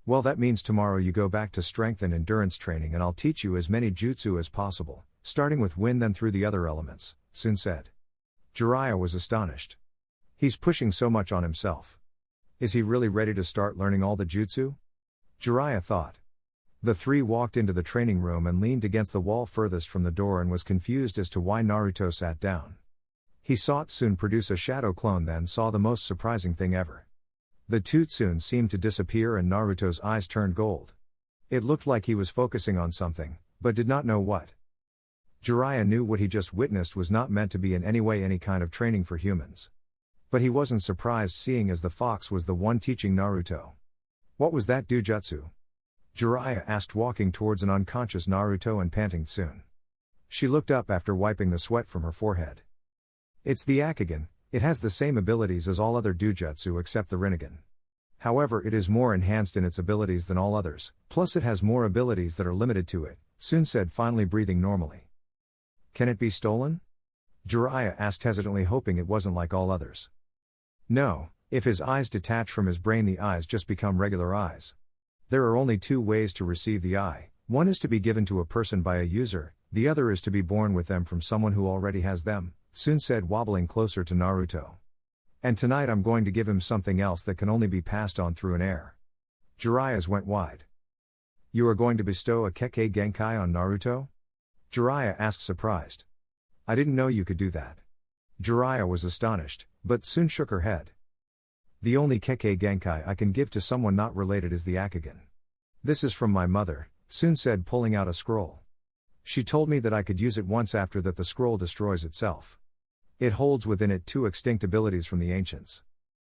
Well, that means tomorrow you go back to strength and endurance training and I'll teach you as many jutsu as possible, starting with wind then through the other elements, Sun said. Jiraiya was astonished. He's pushing so much on himself. Is he really ready to start learning all the jutsu? Jiraiya thought. The three walked into the training room and leaned against the wall furthest from the door and was confused as to why Naruto sat down. He saw Tsun produce a shadow clone, then saw the most surprising thing ever. The Tsun seemed to disappear and Naruto's eyes turned gold. It looked like he was focusing on something, but did not know what. Jiraiya knew what he just witnessed was not meant to be in any way any kind of training for humans. But he wasn't surprised seeing as the fox was the one teaching Naruto. What was that dujutsu? Jiraiya asked, walking towards an unconscious Naruto and panting Tsun. She looked up after wiping the sweat from her forehead. It's the Akigen. It has the same abilities as all other dujutsu except the Rinnegan. However, it is more enhanced in its abilities than all others, plus it has more abilities that are limited to it, Tsun said, finally breathing normally. Can it be stolen? Jiraiya asked hesitantly, hoping it wasn't like all others. No, if his eyes detach from his brain, the eyes just become regular eyes. There are only two ways to receive the eye. One is to be given to a person by a user, the other is to be born with them from someone who already has them, Tsun said, wobbling closer to Naruto. And tonight I'm going to give him something else that can only be passed on through an heir. Jiraiya's went wide. You are going to bestow a Kekkei Genkai on Naruto? Jiraiya asked, surprised. I didn't know you could do that. Jiraiya was astonished, but Tsun shook her head. The only Kekkei Genkai I can give to someone not related is the Akigen. This is from my mother, Tsun said, pulling out a scroll. She told me that I could use it once, after that the scroll destroys itself. It holds within it two extinct abilities from the ancients.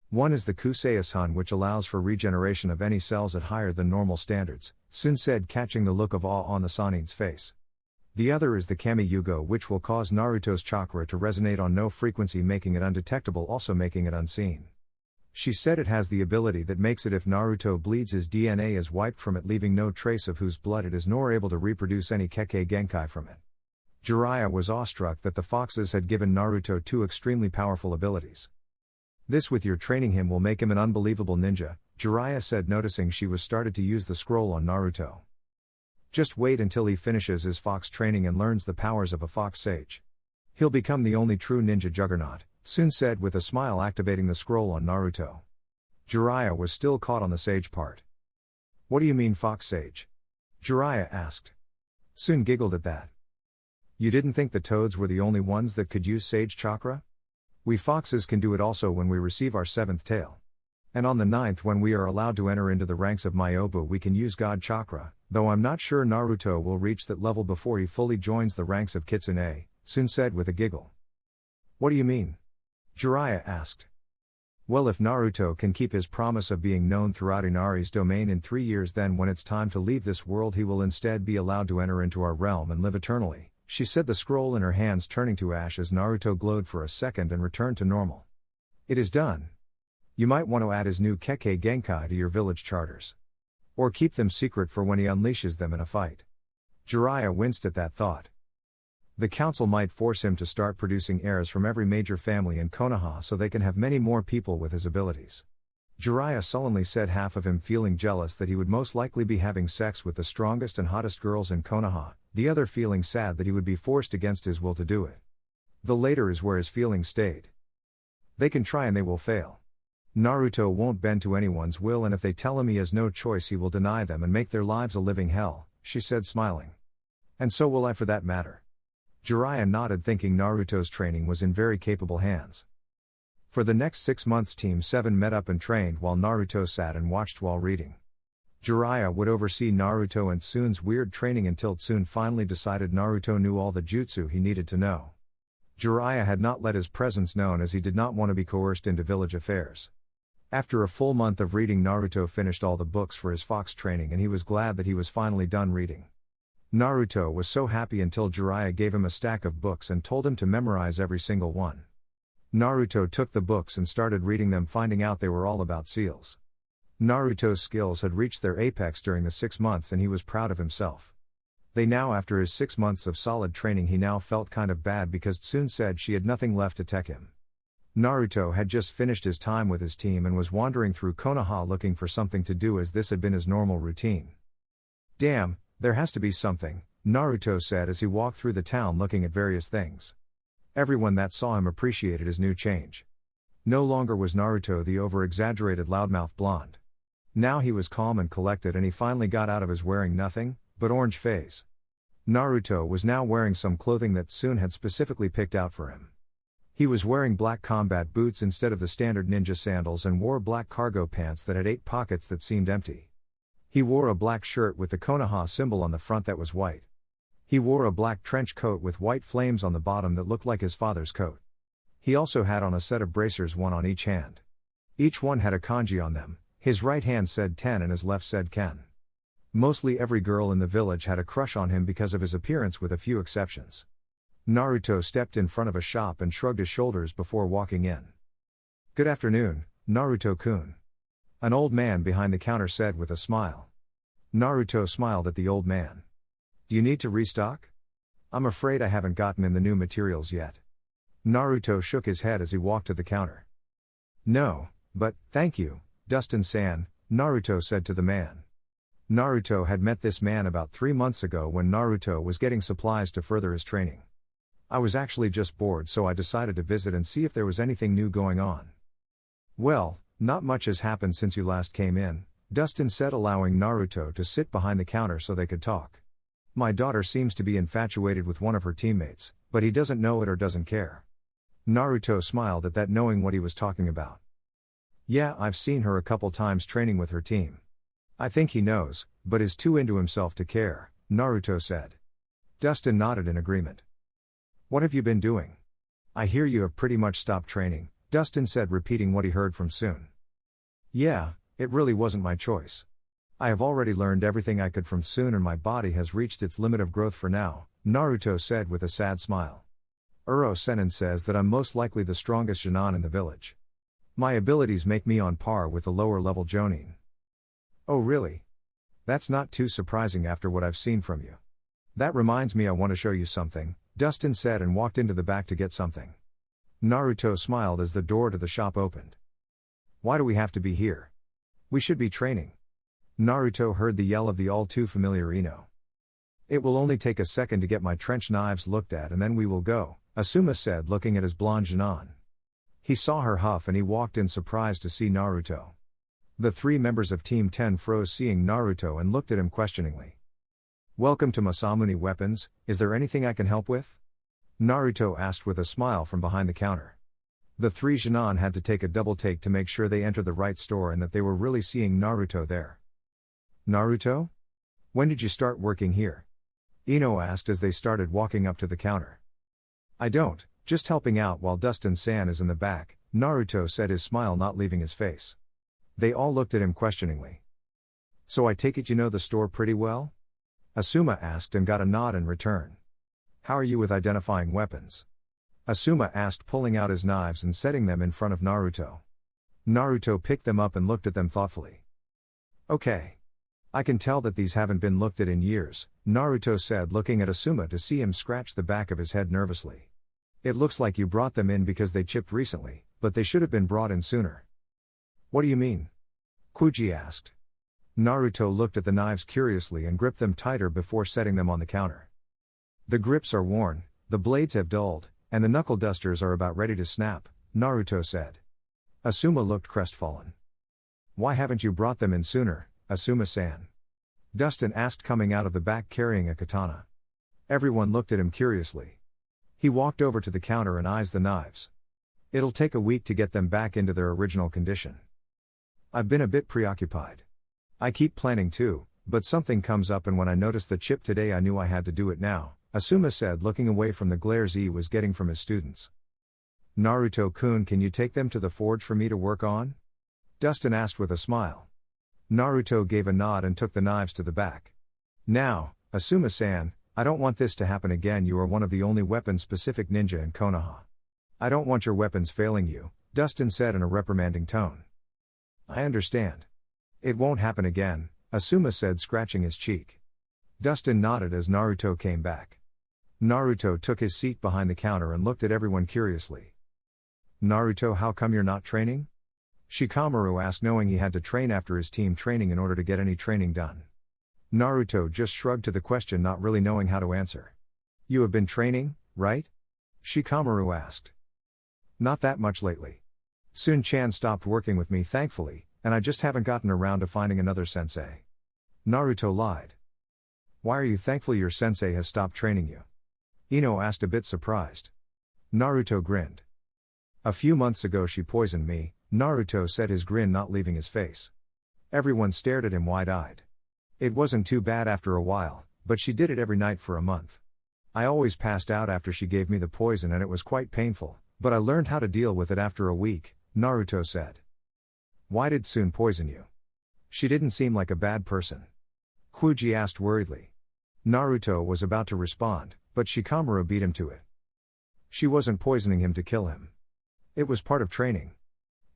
One is the Kusei-san, which allows for regeneration of any cells at higher than normal standards, Tsun said, catching the look of awe on the Sanin's face. The other is the Kami-Yugo, which will cause Naruto's chakra to resonate on no frequency, making it undetectable, also making it unseen. She said it has the ability that makes it, if Naruto bleeds, his DNA is wiped from it, leaving no trace of whose blood it is, nor able to reproduce any Kekkei Genkai from it. Jiraiya was awestruck that the foxes had given Naruto two extremely powerful abilities. This, with your training him, will make him an unbelievable ninja, Jiraiya said, noticing she was started to use the scroll on Naruto. Just wait until he finishes his fox training and learns the powers of a fox sage. He'll become the only true ninja juggernaut, Tsun said with a smile, activating the scroll on Naruto. Jiraiya was still caught on the sage part. What do you mean, fox sage? Jiraiya asked. Tsun giggled at that. You didn't think the toads were the only ones that could use sage chakra? We foxes can do it also when we receive our seventh tail. And on the 9th, when we are allowed to enter into the ranks of Myobu, we can use God chakra, though I'm not sure Naruto will reach that level before he fully joins the ranks of Kitsune, Tsun said with a giggle. What do you mean? Jiraiya asked. Well, if Naruto can keep his promise of being known throughout Inari's domain in 3 years, then when it's time to leave this world he will instead be allowed to enter into our realm and live eternally, she said, the scroll in her hands turning to ash as Naruto glowed for a second and returned to normal. It is done. You might want to add his new Kekkei Genkai to your village charters. Or keep them secret for when he unleashes them in a fight. Jiraiya winced at that thought. The council might force him to start producing heirs from every major family in Konoha so they can have many more people with his abilities. Jiraiya sullenly said, half of him feeling jealous that he would most likely be having sex with the strongest and hottest girls in Konoha, the other feeling sad that he would be forced against his will to do it. The later is where his feelings stayed. They can try and they will fail. Naruto won't bend to anyone's will, and if they tell him he has no choice he will deny them and make their lives a living hell, she said, smiling. And so will I, for that matter. Jiraiya nodded, thinking Naruto's training was in very capable hands. For the next 6 months Team 7 met up and trained while Naruto sat and watched while reading. Jiraiya would oversee Naruto and Tsun's weird training until Tsun finally decided Naruto knew all the jutsu he needed to know. Jiraiya had not let his presence known as he did not want to be coerced into village affairs. After a full month of reading, Naruto finished all the books for his fox training and he was glad that he was finally done reading. Naruto was so happy until Jiraiya gave him a stack of books and told him to memorize every single one. Naruto took the books and started reading them, finding out they were all about seals. Naruto's skills had reached their apex during the 6 months and he was proud of himself. After his 6 months of solid training, he now felt kind of bad because Tsun said she had nothing left to tech him. Naruto had just finished his time with his team and was wandering through Konoha looking for something to do, as this had been his normal routine. Damn, there has to be something, Naruto said as he walked through the town looking at various things. Everyone that saw him appreciated his new change. No longer was Naruto the over-exaggerated loudmouth blonde. Now he was calm and collected, and he finally got out of his wearing nothing but orange phase. Naruto was now wearing some clothing that Tsun had specifically picked out for him. He was wearing black combat boots instead of the standard ninja sandals and wore black cargo pants that had 8 pockets that seemed empty. He wore a black shirt with the Konoha symbol on the front that was white. He wore a black trench coat with white flames on the bottom that looked like his father's coat. He also had on a set of bracers, one on each hand. Each one had a kanji on them. His right hand said ten and his left said Ken. Mostly every girl in the village had a crush on him because of his appearance, with a few exceptions. Naruto stepped in front of a shop and shrugged his shoulders before walking in. "Good afternoon, Naruto-kun," an old man behind the counter said with a smile. Naruto smiled at the old man. "Do you need to restock? I'm afraid I haven't gotten in the new materials yet." Naruto shook his head as he walked to the counter. "No, but, thank you, Dustin-san," Naruto said to the man. Naruto had met this man about 3 months ago when Naruto was getting supplies to further his training. "I was actually just bored, so I decided to visit and see if there was anything new going on." "Well, not much has happened since you last came in," Dustin said, allowing Naruto to sit behind the counter so they could talk. "My daughter seems to be infatuated with one of her teammates, but he doesn't know it or doesn't care." Naruto smiled at that, knowing what he was talking about. "Yeah, I've seen her a couple times training with her team. I think he knows, but is too into himself to care," Naruto said. Dustin nodded in agreement. "What have you been doing? I hear you have pretty much stopped training," Dustin said, repeating what he heard from Tsun. "Yeah, it really wasn't my choice. I have already learned everything I could from Tsun and my body has reached its limit of growth for now," Naruto said with a sad smile. "Uro Sennin says that I'm most likely the strongest Jonin in the village. My abilities make me on par with the lower level Jonin." "Oh really? That's not too surprising after what I've seen from you. That reminds me, I want to show you something," Dustin said and walked into the back to get something. Naruto smiled as the door to the shop opened. "Why do we have to be here? We should be training." Naruto heard the yell of the all-too-familiar Ino. "It will only take a second to get my trench knives looked at and then we will go," Asuma said, looking at his blonde Jonin. He saw her huff and he walked in surprised to see Naruto. The 3 members of Team 10 froze seeing Naruto and looked at him questioningly. "Welcome to Masamune Weapons, is there anything I can help with?" Naruto asked with a smile from behind the counter. The 3 Jonin had to take a double take to make sure they entered the right store and that they were really seeing Naruto there. "Naruto? When did you start working here?" Ino asked as they started walking up to the counter. "I don't, just helping out while Dustin-san is in the back," Naruto said, his smile not leaving his face. They all looked at him questioningly. "So I take it you know the store pretty well?" Asuma asked and got a nod in return. "How are you with identifying weapons?" Asuma asked, pulling out his knives and setting them in front of Naruto. Naruto picked them up and looked at them thoughtfully. "Okay. I can tell that these haven't been looked at in years," Naruto said, looking at Asuma to see him scratch the back of his head nervously. "It looks like you brought them in because they chipped recently, but they should have been brought in sooner." "What do you mean?" Kuji asked. Naruto looked at the knives curiously and gripped them tighter before setting them on the counter. "The grips are worn, the blades have dulled, and the knuckle dusters are about ready to snap," Naruto said. Asuma looked crestfallen. "Why haven't you brought them in sooner, Asuma-san?" Dustin asked, coming out of the back carrying a katana. Everyone looked at him curiously. He walked over to the counter and eyes the knives. "It'll take a week to get them back into their original condition. I've been a bit preoccupied. I keep planning to, but something comes up, and when I noticed the chip today I knew I had to do it now," Asuma said, looking away from the glares he was getting from his students. "Naruto-kun, can you take them to the forge for me to work on?" Dustin asked with a smile. Naruto gave a nod and took the knives to the back. "Now, Asuma-san, I don't want this to happen again. You are one of the only weapon-specific ninja in Konoha. I don't want your weapons failing you," Dustin said in a reprimanding tone. "I understand. It won't happen again," Asuma said, scratching his cheek. Dustin nodded as Naruto came back. Naruto took his seat behind the counter and looked at everyone curiously. Naruto, how come you're not training? Shikamaru asked, knowing he had to train after his team training in order to get any training done. Naruto just shrugged to the question, not really knowing how to answer. You have been training, right? Shikamaru asked. Not that much lately. Sun-chan stopped working with me thankfully, and I just haven't gotten around to finding another sensei. Naruto lied. Why are you thankful your sensei has stopped training you? Ino asked, a bit surprised. Naruto grinned. A few months ago she poisoned me, Naruto said, his grin not leaving his face. Everyone stared at him wide-eyed. It wasn't too bad after a while, but she did it every night for a month. I always passed out after she gave me the poison and it was quite painful, but I learned how to deal with it after a week, Naruto said. Why did Sun poison you? She didn't seem like a bad person. Kyuubi asked worriedly. Naruto was about to respond, but Shikamaru beat him to it. She wasn't poisoning him to kill him. It was part of training.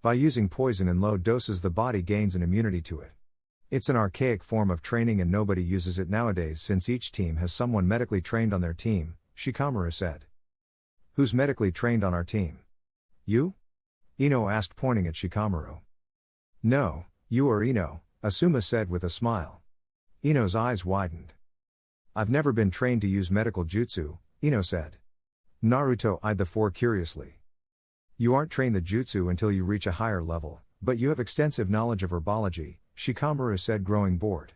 By using poison in low doses the body gains an immunity to it. It's an archaic form of training and nobody uses it nowadays since each team has someone medically trained on their team, Shikamaru said. Who's medically trained on our team? You? Ino asked, pointing at Shikamaru. No, you or Ino, Asuma said with a smile. Ino's eyes widened. I've never been trained to use medical jutsu, Ino said. Naruto eyed the four curiously. You aren't trained the jutsu until you reach a higher level, but you have extensive knowledge of herbology, Shikamaru said, growing bored.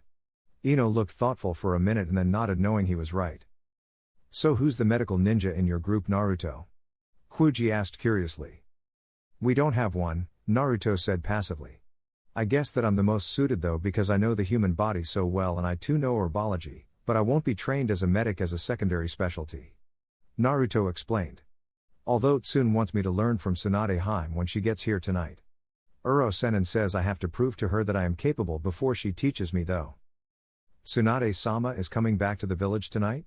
Ino looked thoughtful for a minute and then nodded, knowing he was right. So who's the medical ninja in your group, Naruto? Kyuubi asked curiously. We don't have one, Naruto said passively. I guess that I'm the most suited though because I know the human body so well and I too know herbology, but I won't be trained as a medic as a secondary specialty. Naruto explained. Although Tsun wants me to learn from Tsunade Haim when she gets here tonight. Uro-sennin says I have to prove to her that I am capable before she teaches me though. Tsunade-sama is coming back to the village tonight?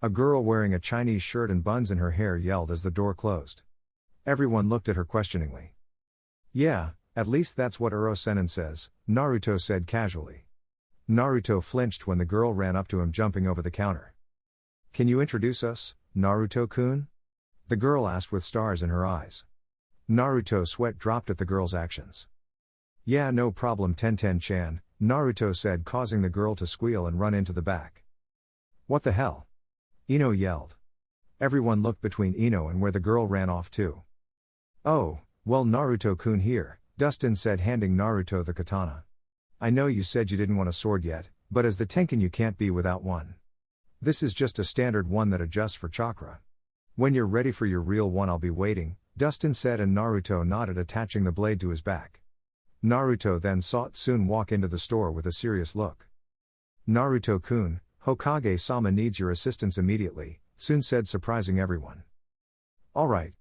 A girl wearing a Chinese shirt and buns in her hair yelled as the door closed. Everyone looked at her questioningly. Yeah, at least that's what Uro-sennin says, Naruto said casually. Naruto flinched when the girl ran up to him, jumping over the counter. Can you introduce us, Naruto-kun? The girl asked with stars in her eyes. Naruto's sweat dropped at the girl's actions. Yeah, no problem, Tenten-chan, Naruto said, causing the girl to squeal and run into the back. What the hell? Ino yelled. Everyone looked between Ino and where the girl ran off to. Oh, well, Naruto-kun here, Dustin said, handing Naruto the katana. I know you said you didn't want a sword yet, but as the Tenkin you can't be without one. This is just a standard one that adjusts for chakra. When you're ready for your real one I'll be waiting, Dustin said, and Naruto nodded, attaching the blade to his back. Naruto then saw Tsun walk into the store with a serious look. Naruto-kun, Hokage-sama needs your assistance immediately, Tsun said, surprising everyone. Alright.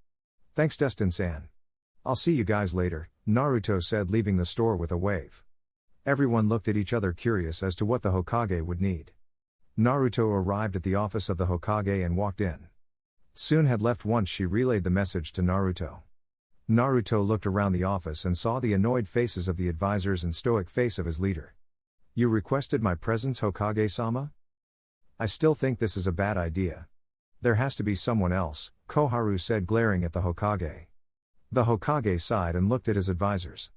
Thanks Dustin-san. I'll see you guys later, Naruto said, leaving the store with a wave. Everyone looked at each other, curious as to what the Hokage would need. Naruto arrived at the office of the Hokage and walked in. Tsun had left once she relayed the message to Naruto. Naruto looked around the office and saw the annoyed faces of the advisors and stoic face of his leader. You requested my presence, Hokage-sama? I still think this is a bad idea. There has to be someone else, Koharu said, glaring at the Hokage. The Hokage sighed and looked at his advisors.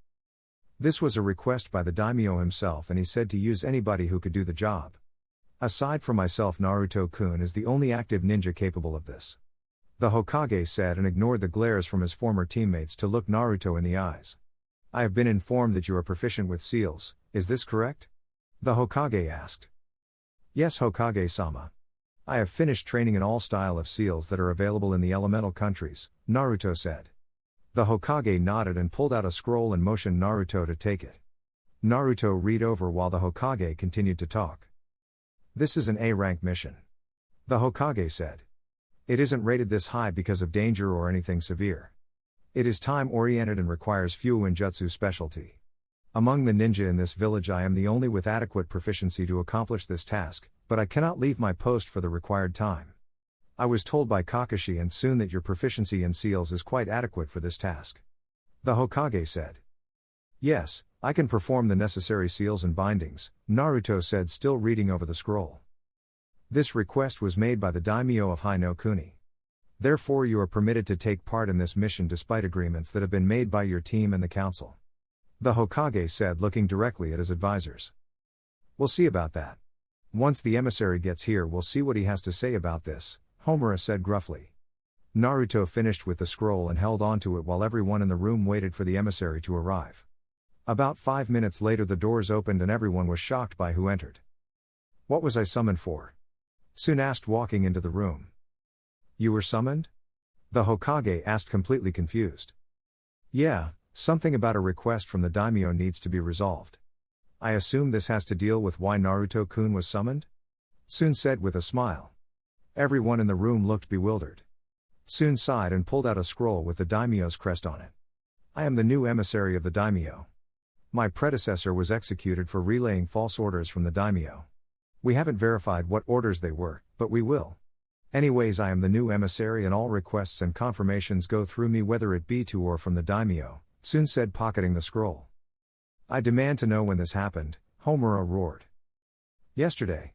This was a request by the daimyo himself and he said to use anybody who could do the job. Aside from myself, Naruto-kun is the only active ninja capable of this. The Hokage said and ignored the glares from his former teammates to look Naruto in the eyes. I have been informed that you are proficient with seals, is this correct? The Hokage asked. Yes, Hokage-sama. I have finished training in all style of seals that are available in the elemental countries, Naruto said. The Hokage nodded and pulled out a scroll and motioned Naruto to take it. Naruto read over while the Hokage continued to talk. This is an A-rank mission. The Hokage said. It isn't rated this high because of danger or anything severe. It is time-oriented and requires Fuinjutsu specialty. Among the ninja in this village I am the only with adequate proficiency to accomplish this task, but I cannot leave my post for the required time. I was told by Kakashi and Tsun that your proficiency in seals is quite adequate for this task. The Hokage said. Yes, I can perform the necessary seals and bindings, Naruto said, still reading over the scroll. This request was made by the daimyo of Hai no Kuni. Therefore you are permitted to take part in this mission despite agreements that have been made by your team and the council. The Hokage said, looking directly at his advisors. We'll see about that. Once the emissary gets here we'll see what he has to say about this, Homura said gruffly. Naruto finished with the scroll and held onto it while everyone in the room waited for the emissary to arrive. About 5 minutes later the doors opened and everyone was shocked by who entered. What was I summoned for? Sun asked, walking into the room. You were summoned? The Hokage asked, completely confused. Yeah, something about a request from the daimyo needs to be resolved. I assume this has to deal with why Naruto-kun was summoned? Sun said with a smile. Everyone in the room looked bewildered. Sun sighed and pulled out a scroll with the daimyo's crest on it. I am the new emissary of the daimyo. My predecessor was executed for relaying false orders from the daimyo. We haven't verified what orders they were, but we will. Anyways, I am the new emissary and all requests and confirmations go through me, whether it be to or from the daimyo, Sun said, pocketing the scroll. I demand to know when this happened, Homura roared. Yesterday.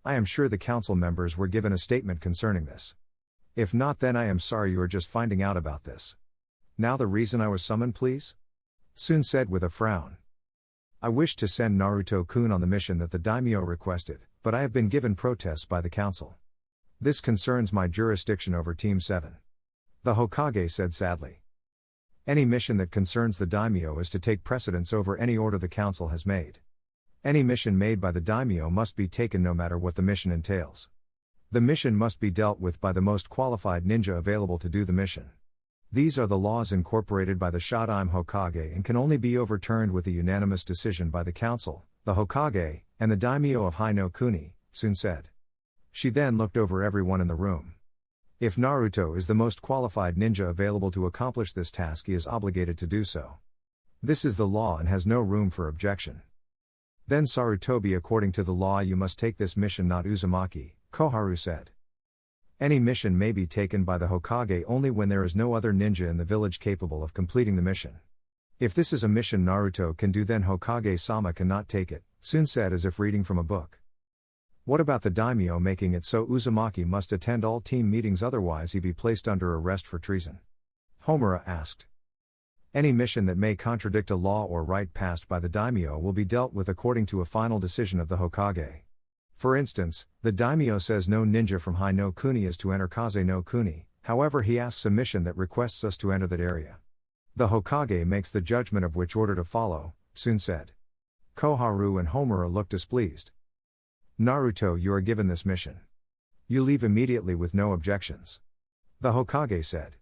I am sure the council members were given a statement concerning this. If not, then I am sorry you are just finding out about this. Now the reason I was summoned, please? Sun said with a frown. I wish to send Naruto-kun on the mission that the daimyo requested, but I have been given protests by the council. This concerns my jurisdiction over Team 7. The Hokage said sadly. Any mission that concerns the daimyo is to take precedence over any order the council has made. Any mission made by the daimyo must be taken no matter what the mission entails. The mission must be dealt with by the most qualified ninja available to do the mission. These are the laws incorporated by the Shodaime Hokage and can only be overturned with a unanimous decision by the council, the Hokage, and the daimyo of Hi-no-Kuni, Sun said. She then looked over everyone in the room. If Naruto is the most qualified ninja available to accomplish this task, he is obligated to do so. This is the law and has no room for objection. Then Sarutobi, according to the law you must take this mission, not Uzumaki, Koharu said. Any mission may be taken by the Hokage only when there is no other ninja in the village capable of completing the mission. If this is a mission Naruto can do, then Hokage-sama cannot take it, Sun said as if reading from a book. What about the daimyo making it so Uzumaki must attend all team meetings, otherwise he be placed under arrest for treason? Homura asked. Any mission that may contradict a law or right passed by the daimyo will be dealt with according to a final decision of the Hokage. For instance, the daimyo says no ninja from Hi-no-Kuni is to enter Kaze-no-Kuni, however he asks a mission that requests us to enter that area. The Hokage makes the judgment of which order to follow, Sun said. Koharu and Homura looked displeased. Naruto, you are given this mission. You leave immediately with no objections. The Hokage said.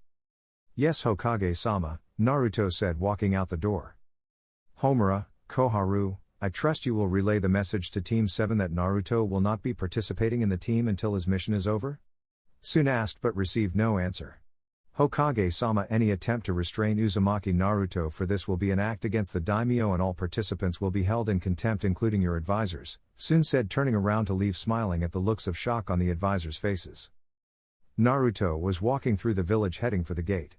Yes, Hokage-sama, Naruto said, walking out the door. Homura, Koharu, I trust you will relay the message to Team 7 that Naruto will not be participating in the team until his mission is over? Sun asked but received no answer. Hokage-sama, any attempt to restrain Uzumaki Naruto for this will be an act against the daimyo and all participants will be held in contempt, including your advisors, Sun said, turning around to leave, smiling at the looks of shock on the advisors' faces. Naruto was walking through the village heading for the gate.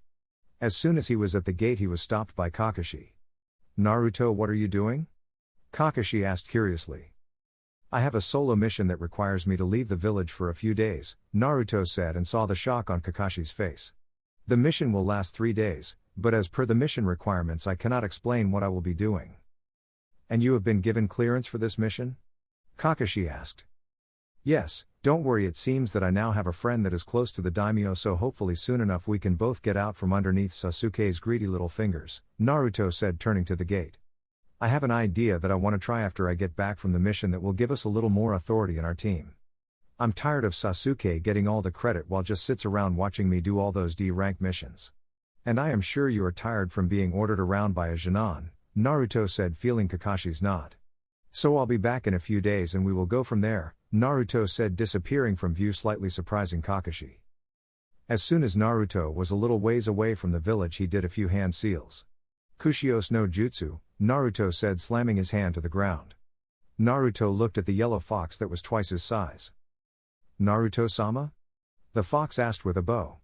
As soon as he was at the gate he was stopped by Kakashi. Naruto, what are you doing? Kakashi asked curiously. I have a solo mission that requires me to leave the village for a few days, Naruto said, and saw the shock on Kakashi's face. The mission will last 3 days, but as per the mission requirements I cannot explain what I will be doing. And you have been given clearance for this mission? Kakashi asked. Yes, don't worry, it seems that I now have a friend that is close to the daimyo, so hopefully soon enough we can both get out from underneath Sasuke's greedy little fingers, Naruto said, turning to the gate. I have an idea that I want to try after I get back from the mission that will give us a little more authority in our team. I'm tired of Sasuke getting all the credit while just sits around watching me do all those D-rank missions. And I am sure you are tired from being ordered around by a Jinan, Naruto said, feeling Kakashi's nod. So I'll be back in a few days and we will go from there, Naruto said, disappearing from view, slightly surprising Kakashi. As soon as Naruto was a little ways away from the village he did a few hand seals. Kushios no Jutsu, Naruto said, slamming his hand to the ground. Naruto looked at the yellow fox that was twice his size. Naruto-sama? The fox asked with a bow.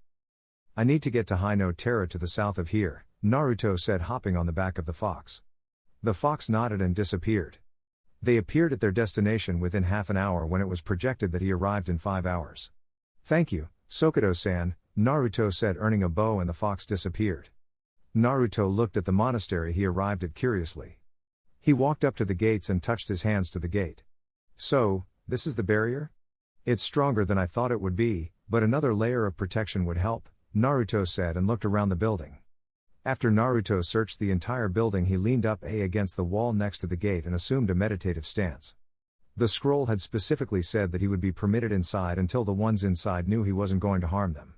I need to get to Hi-no-Terra to the south of here, Naruto said, hopping on the back of the fox. The fox nodded and disappeared. They appeared at their destination within half an hour when it was projected that he arrived in 5 hours. Thank you, Sokoto-san, Naruto said, earning a bow, and the fox disappeared. Naruto looked at the monastery he arrived at curiously. He walked up to the gates and touched his hands to the gate. So, this is the barrier? It's stronger than I thought it would be, but another layer of protection would help, Naruto said and looked around the building. After Naruto searched the entire building, he leaned up against the wall next to the gate and assumed a meditative stance. The scroll had specifically said that he would be permitted inside until the ones inside knew he wasn't going to harm them.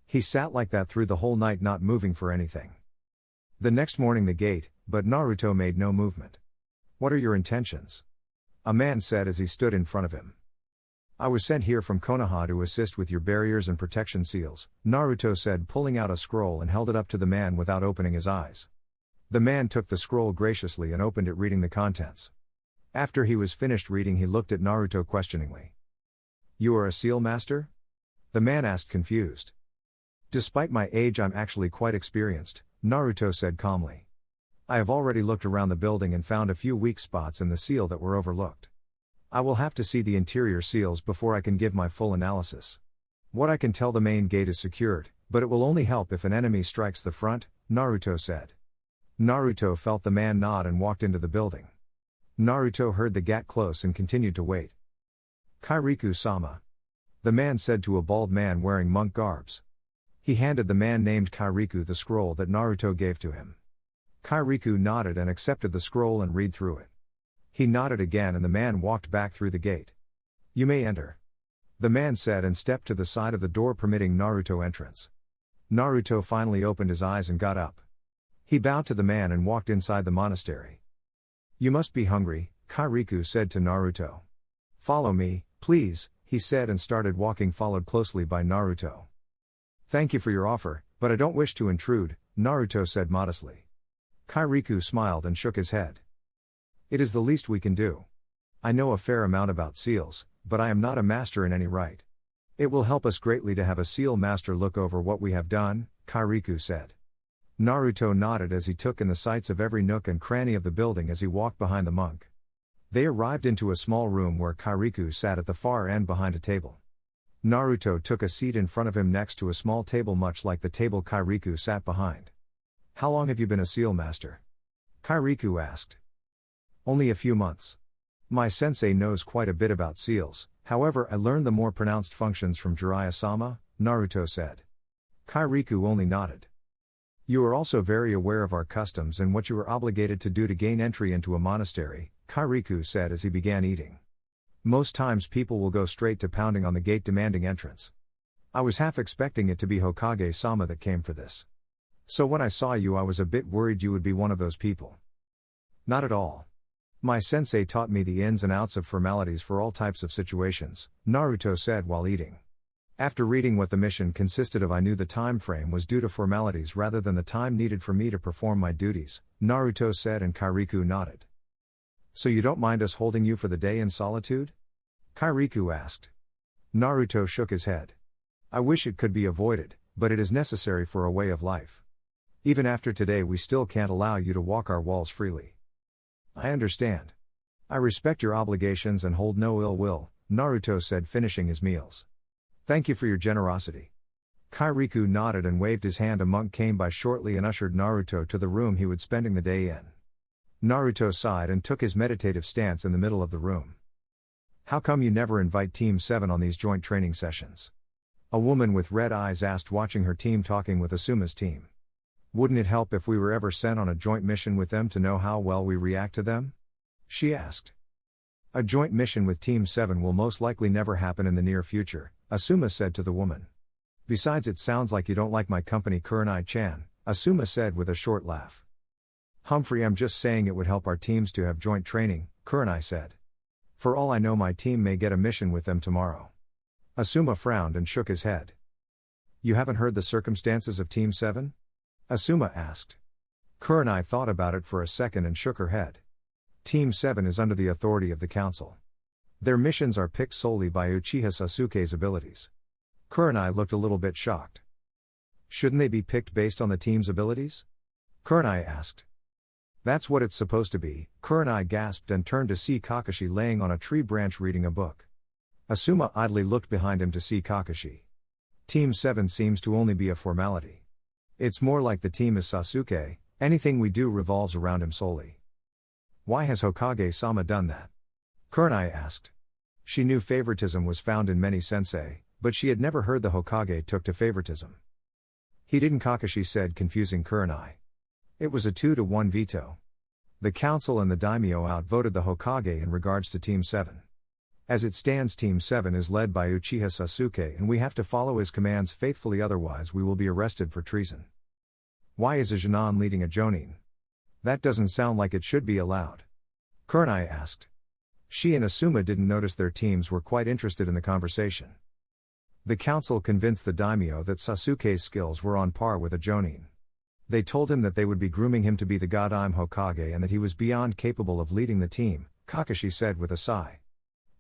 He sat like that through the whole night, not moving for anything. The next morning the gate, but Naruto made no movement. "What are your intentions?" a man said as he stood in front of him. "I was sent here from Konoha to assist with your barriers and protection seals," Naruto said, pulling out a scroll and held it up to the man without opening his eyes. The man took the scroll graciously and opened it, reading the contents. After he was finished reading, he looked at Naruto questioningly. "You are a seal master?" the man asked, confused. "Despite my age, I'm actually quite experienced," Naruto said calmly. "I have already looked around the building and found a few weak spots in the seal that were overlooked. I will have to see the interior seals before I can give my full analysis. What I can tell, the main gate is secured, but it will only help if an enemy strikes the front," Naruto said. Naruto felt the man nod and walked into the building. Naruto heard the gate close and continued to wait. "Kairiku-sama," the man said to a bald man wearing monk garbs. He handed the man named Kairiku the scroll that Naruto gave to him. Kairiku nodded and accepted the scroll and read through it. He nodded again and the man walked back through the gate. "You may enter," the man said and stepped to the side of the door, permitting Naruto entrance. Naruto finally opened his eyes and got up. He bowed to the man and walked inside the monastery. "You must be hungry," Kairiku said to Naruto. "Follow me, please," he said and started walking, followed closely by Naruto. "Thank you for your offer, but I don't wish to intrude," Naruto said modestly. Kairiku smiled and shook his head. "It is the least we can do. I know a fair amount about seals, but I am not a master in any right. It will help us greatly to have a seal master look over what we have done," Kairiku said. Naruto nodded as he took in the sights of every nook and cranny of the building as he walked behind the monk. They arrived into a small room where Kairiku sat at the far end behind a table. Naruto took a seat in front of him next to a small table much like the table Kairiku sat behind. "How long have you been a seal master?" Kairiku asked. "Only a few months. My sensei knows quite a bit about seals, however I learned the more pronounced functions from Jiraiya-sama," Naruto said. Kairiku only nodded. "You are also very aware of our customs and what you are obligated to do to gain entry into a monastery," Kairiku said as he began eating. "Most times people will go straight to pounding on the gate demanding entrance. I was half expecting it to be Hokage-sama that came for this. So when I saw you I was a bit worried you would be one of those people." "Not at all. My sensei taught me the ins and outs of formalities for all types of situations," Naruto said while eating. "After reading what the mission consisted of, I knew the time frame was due to formalities rather than the time needed for me to perform my duties," Naruto said, and Kairiku nodded. "So you don't mind us holding you for the day in solitude?" Kairiku asked. Naruto shook his head. "I wish it could be avoided, but it is necessary for a way of life. Even after today we still can't allow you to walk our walls freely." "I understand. I respect your obligations and hold no ill will," Naruto said, finishing his meals. "Thank you for your generosity." Kairiku nodded and waved his hand. A monk came by shortly and ushered Naruto to the room he would spending the day in. Naruto sighed and took his meditative stance in the middle of the room. "How come you never invite Team 7 on these joint training sessions?" a woman with red eyes asked, watching her team talking with Asuma's team. "Wouldn't it help if we were ever sent on a joint mission with them to know how well we react to them?" she asked. "A joint mission with Team 7 will most likely never happen in the near future," Asuma said to the woman. "Besides, it sounds like you don't like my company, Kurenai-chan," Asuma said with a short laugh. "Humphrey, I'm just saying it would help our teams to have joint training," Kurenai said. "For all I know, my team may get a mission with them tomorrow." Asuma frowned and shook his head. "You haven't heard the circumstances of Team 7? Asuma asked. Kurenai thought about it for a second and shook her head. Team 7 is under the authority of the council. Their missions are picked solely by Uchiha Sasuke's abilities. Kurenai looked a little bit shocked. "Shouldn't they be picked based on the team's abilities?" Kurenai asked. "That's what it's supposed to be," Kurenai gasped and turned to see Kakashi laying on a tree branch reading a book. Asuma idly looked behind him to see Kakashi. Team 7 seems to only be a formality. It's more like the team is Sasuke, anything we do revolves around him solely. Why has Hokage-sama done that? Kurenai asked. She knew favoritism was found in many sensei, but she had never heard the Hokage took to favoritism. He didn't, Kakashi said, confusing Kurenai. It was a 2-1 veto. The council and the daimyo outvoted the Hokage in regards to Team 7. As it stands, Team 7 is led by Uchiha Sasuke and we have to follow his commands faithfully, otherwise we will be arrested for treason. Why is a Jonin leading a Jonin? That doesn't sound like it should be allowed. Kurenai asked. She and Asuma didn't notice their teams were quite interested in the conversation. The council convinced the daimyo that Sasuke's skills were on par with a Jonin. They told him that they would be grooming him to be the Godime Hokage and that he was beyond capable of leading the team, Kakashi said with a sigh.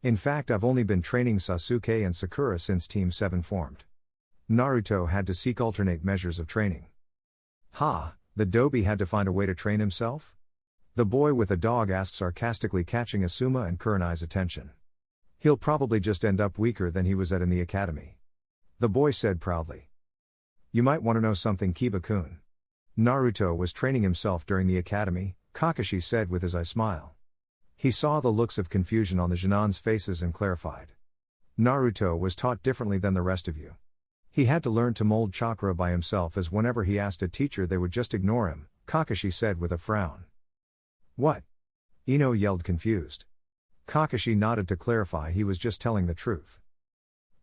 In fact, I've only been training Sasuke and Sakura since Team 7 formed. Naruto had to seek alternate measures of training. The Dobi had to find a way to train himself? The boy with a dog asked sarcastically, catching Asuma and Kurenai's attention. He'll probably just end up weaker than he was in the academy. The boy said proudly. You might want to know something, Kiba-kun. Naruto was training himself during the academy, Kakashi said with his eye smile. He saw the looks of confusion on the Jonin's faces and clarified. Naruto was taught differently than the rest of you. He had to learn to mold chakra by himself, as whenever he asked a teacher they would just ignore him, Kakashi said with a frown. What? Ino yelled, confused. Kakashi nodded to clarify he was just telling the truth.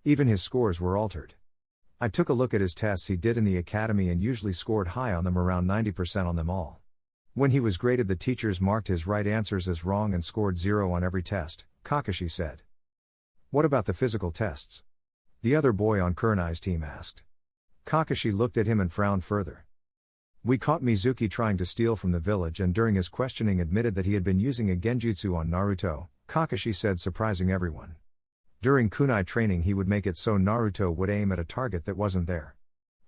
Even his scores were altered. I took a look at his tests he did in the academy and usually scored high on them, around 90% on them all. When he was graded, the teachers marked his right answers as wrong and scored 0 on every test, Kakashi said. What about the physical tests? The other boy on Kurenai's team asked. Kakashi looked at him and frowned further. We caught Mizuki trying to steal from the village and during his questioning admitted that he had been using a genjutsu on Naruto, Kakashi said, surprising everyone. During kunai training he would make it so Naruto would aim at a target that wasn't there.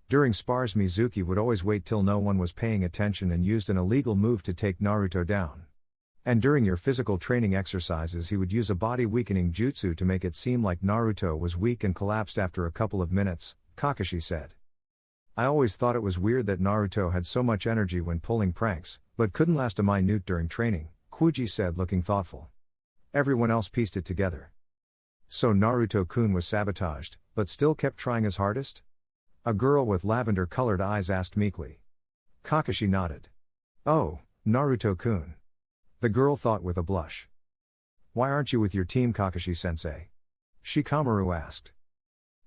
During spars Mizuki would always wait till no one was paying attention and used an illegal move to take Naruto down. And during your physical training exercises he would use a body weakening jutsu to make it seem like Naruto was weak and collapsed after a couple of minutes, Kakashi said. I always thought it was weird that Naruto had so much energy when pulling pranks, but couldn't last a minute during training, Kuji said, looking thoughtful. Everyone else pieced it together. So Naruto-kun was sabotaged, but still kept trying his hardest? A girl with lavender-colored eyes asked meekly. Kakashi nodded. Oh, Naruto-kun. The girl thought with a blush. Why aren't you with your team, Kakashi-sensei? Shikamaru asked.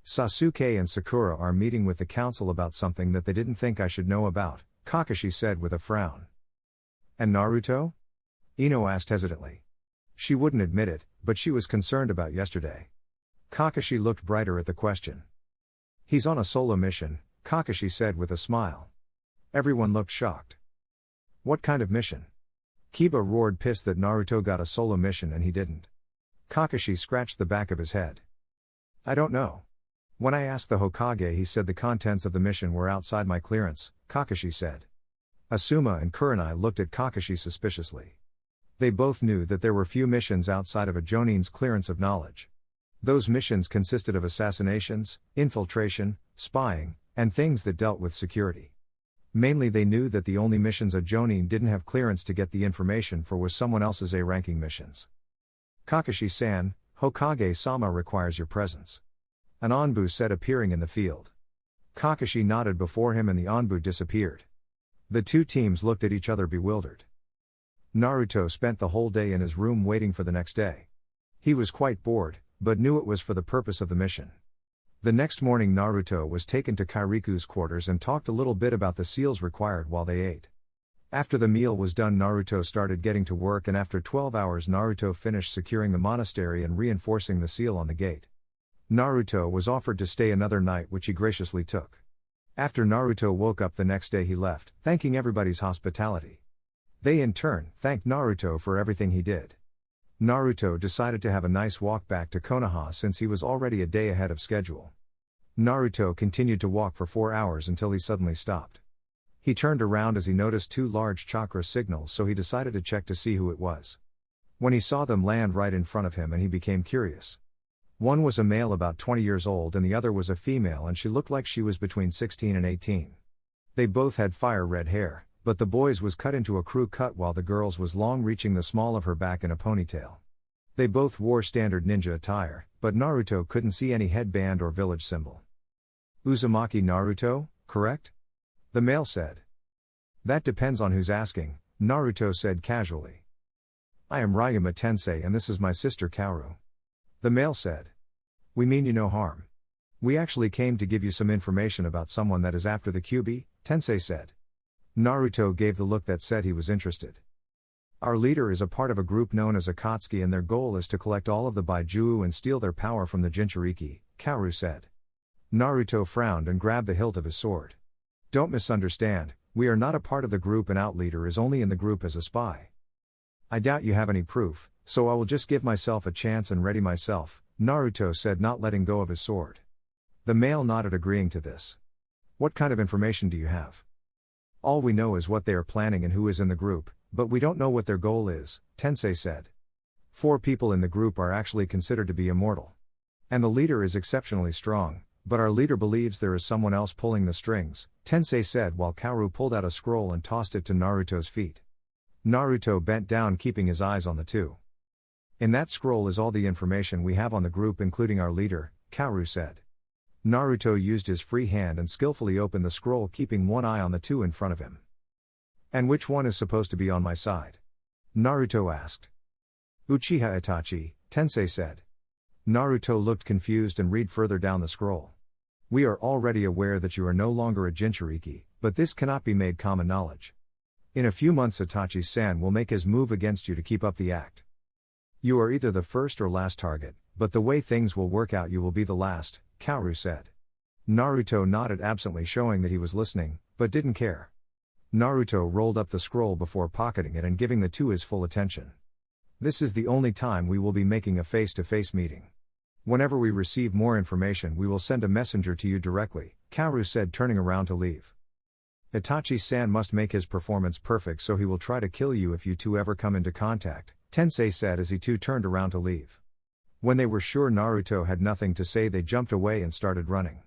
Sasuke and Sakura are meeting with the council about something that they didn't think I should know about, Kakashi said with a frown. And Naruto? Ino asked hesitantly. She wouldn't admit it, but she was concerned about yesterday. Kakashi looked brighter at the question. He's on a solo mission, Kakashi said with a smile. Everyone looked shocked. What kind of mission? Kiba roared, pissed that Naruto got a solo mission and he didn't. Kakashi scratched the back of his head. I don't know. When I asked the Hokage he said the contents of the mission were outside my clearance, Kakashi said. Asuma and Kurenai looked at Kakashi suspiciously. They both knew that there were few missions outside of a Jonin's clearance of knowledge. Those missions consisted of assassinations, infiltration, spying, and things that dealt with security. Mainly they knew that the only missions a Jonin didn't have clearance to get the information for was someone else's A-ranking missions. Kakashi-san, Hokage-sama requires your presence. An Anbu said, appearing in the field. Kakashi nodded before him and the Anbu disappeared. The two teams looked at each other bewildered. Naruto spent the whole day in his room waiting for the next day. He was quite bored, but knew it was for the purpose of the mission. The next morning Naruto was taken to Kairiku's quarters and talked a little bit about the seals required while they ate. After the meal was done Naruto started getting to work and after 12 hours Naruto finished securing the monastery and reinforcing the seal on the gate. Naruto was offered to stay another night, which he graciously took. After Naruto woke up the next day he left, thanking everybody's hospitality. They in turn thanked Naruto for everything he did. Naruto decided to have a nice walk back to Konoha since he was already a day ahead of schedule. Naruto continued to walk for 4 hours until he suddenly stopped. He turned around as he noticed 2 large chakra signals, so he decided to check to see who it was. When he saw them land right in front of him and he became curious. One was a male about 20 years old and the other was a female and she looked like she was between 16 and 18. They both had fire red hair, but the boy's was cut into a crew cut while the girl's was long reaching the small of her back in a ponytail. They both wore standard ninja attire, but Naruto couldn't see any headband or village symbol. Uzumaki Naruto, correct? The male said. That depends on who's asking, Naruto said casually. I am Ryuma Tensei and this is my sister Kaoru. The male said. We mean you no harm. We actually came to give you some information about someone that is after the Kyuubi, Tensei said. Naruto gave the look that said he was interested. Our leader is a part of a group known as Akatsuki and their goal is to collect all of the Baijuu and steal their power from the Jinchuriki, Kaoru said. Naruto frowned and grabbed the hilt of his sword. Don't misunderstand, we are not a part of the group and our leader is only in the group as a spy. I doubt you have any proof, so I will just give myself a chance and ready myself, Naruto said, not letting go of his sword. The male nodded, agreeing to this. What kind of information do you have? All we know is what they are planning and who is in the group, but we don't know what their goal is, Tensei said. 4 people in the group are actually considered to be immortal. And the leader is exceptionally strong, but our leader believes there is someone else pulling the strings, Tensei said while Kaoru pulled out a scroll and tossed it to Naruto's feet. Naruto bent down, keeping his eyes on the two. In that scroll is all the information we have on the group including our leader, Kaoru said. Naruto used his free hand and skillfully opened the scroll, keeping one eye on the two in front of him. And which one is supposed to be on my side? Naruto asked. Uchiha Itachi, Tensei said. Naruto looked confused and read further down the scroll. We are already aware that you are no longer a Jinchuriki, but this cannot be made common knowledge. In a few months Itachi-san will make his move against you to keep up the act. You are either the first or last target, but the way things will work out you will be the last, Kaoru said. Naruto nodded absently, showing that he was listening, but didn't care. Naruto rolled up the scroll before pocketing it and giving the two his full attention. This is the only time we will be making a face-to-face meeting. Whenever we receive more information we will send a messenger to you directly, Kaoru said, turning around to leave. Itachi-san must make his performance perfect, so he will try to kill you if you two ever come into contact, Tensei said as he too turned around to leave. When they were sure Naruto had nothing to say they jumped away and started running.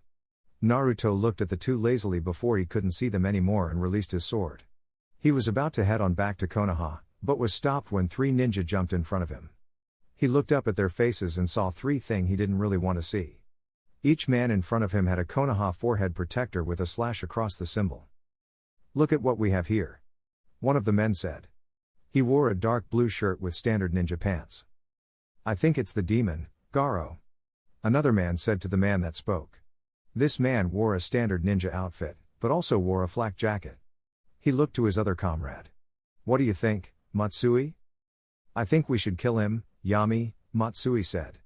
Naruto looked at the two lazily before he couldn't see them anymore and released his sword. He was about to head on back to Konoha, but was stopped when 3 ninja jumped in front of him. He looked up at their faces and saw 3 things he didn't really want to see. Each man in front of him had a Konoha forehead protector with a slash across the symbol. Look at what we have here. One of the men said. He wore a dark blue shirt with standard ninja pants. I think it's the demon, Garo. Another man said to the man that spoke. This man wore a standard ninja outfit, but also wore a flak jacket. He looked to his other comrade. What do you think, Matsui? I think we should kill him, Yami, Matsui said.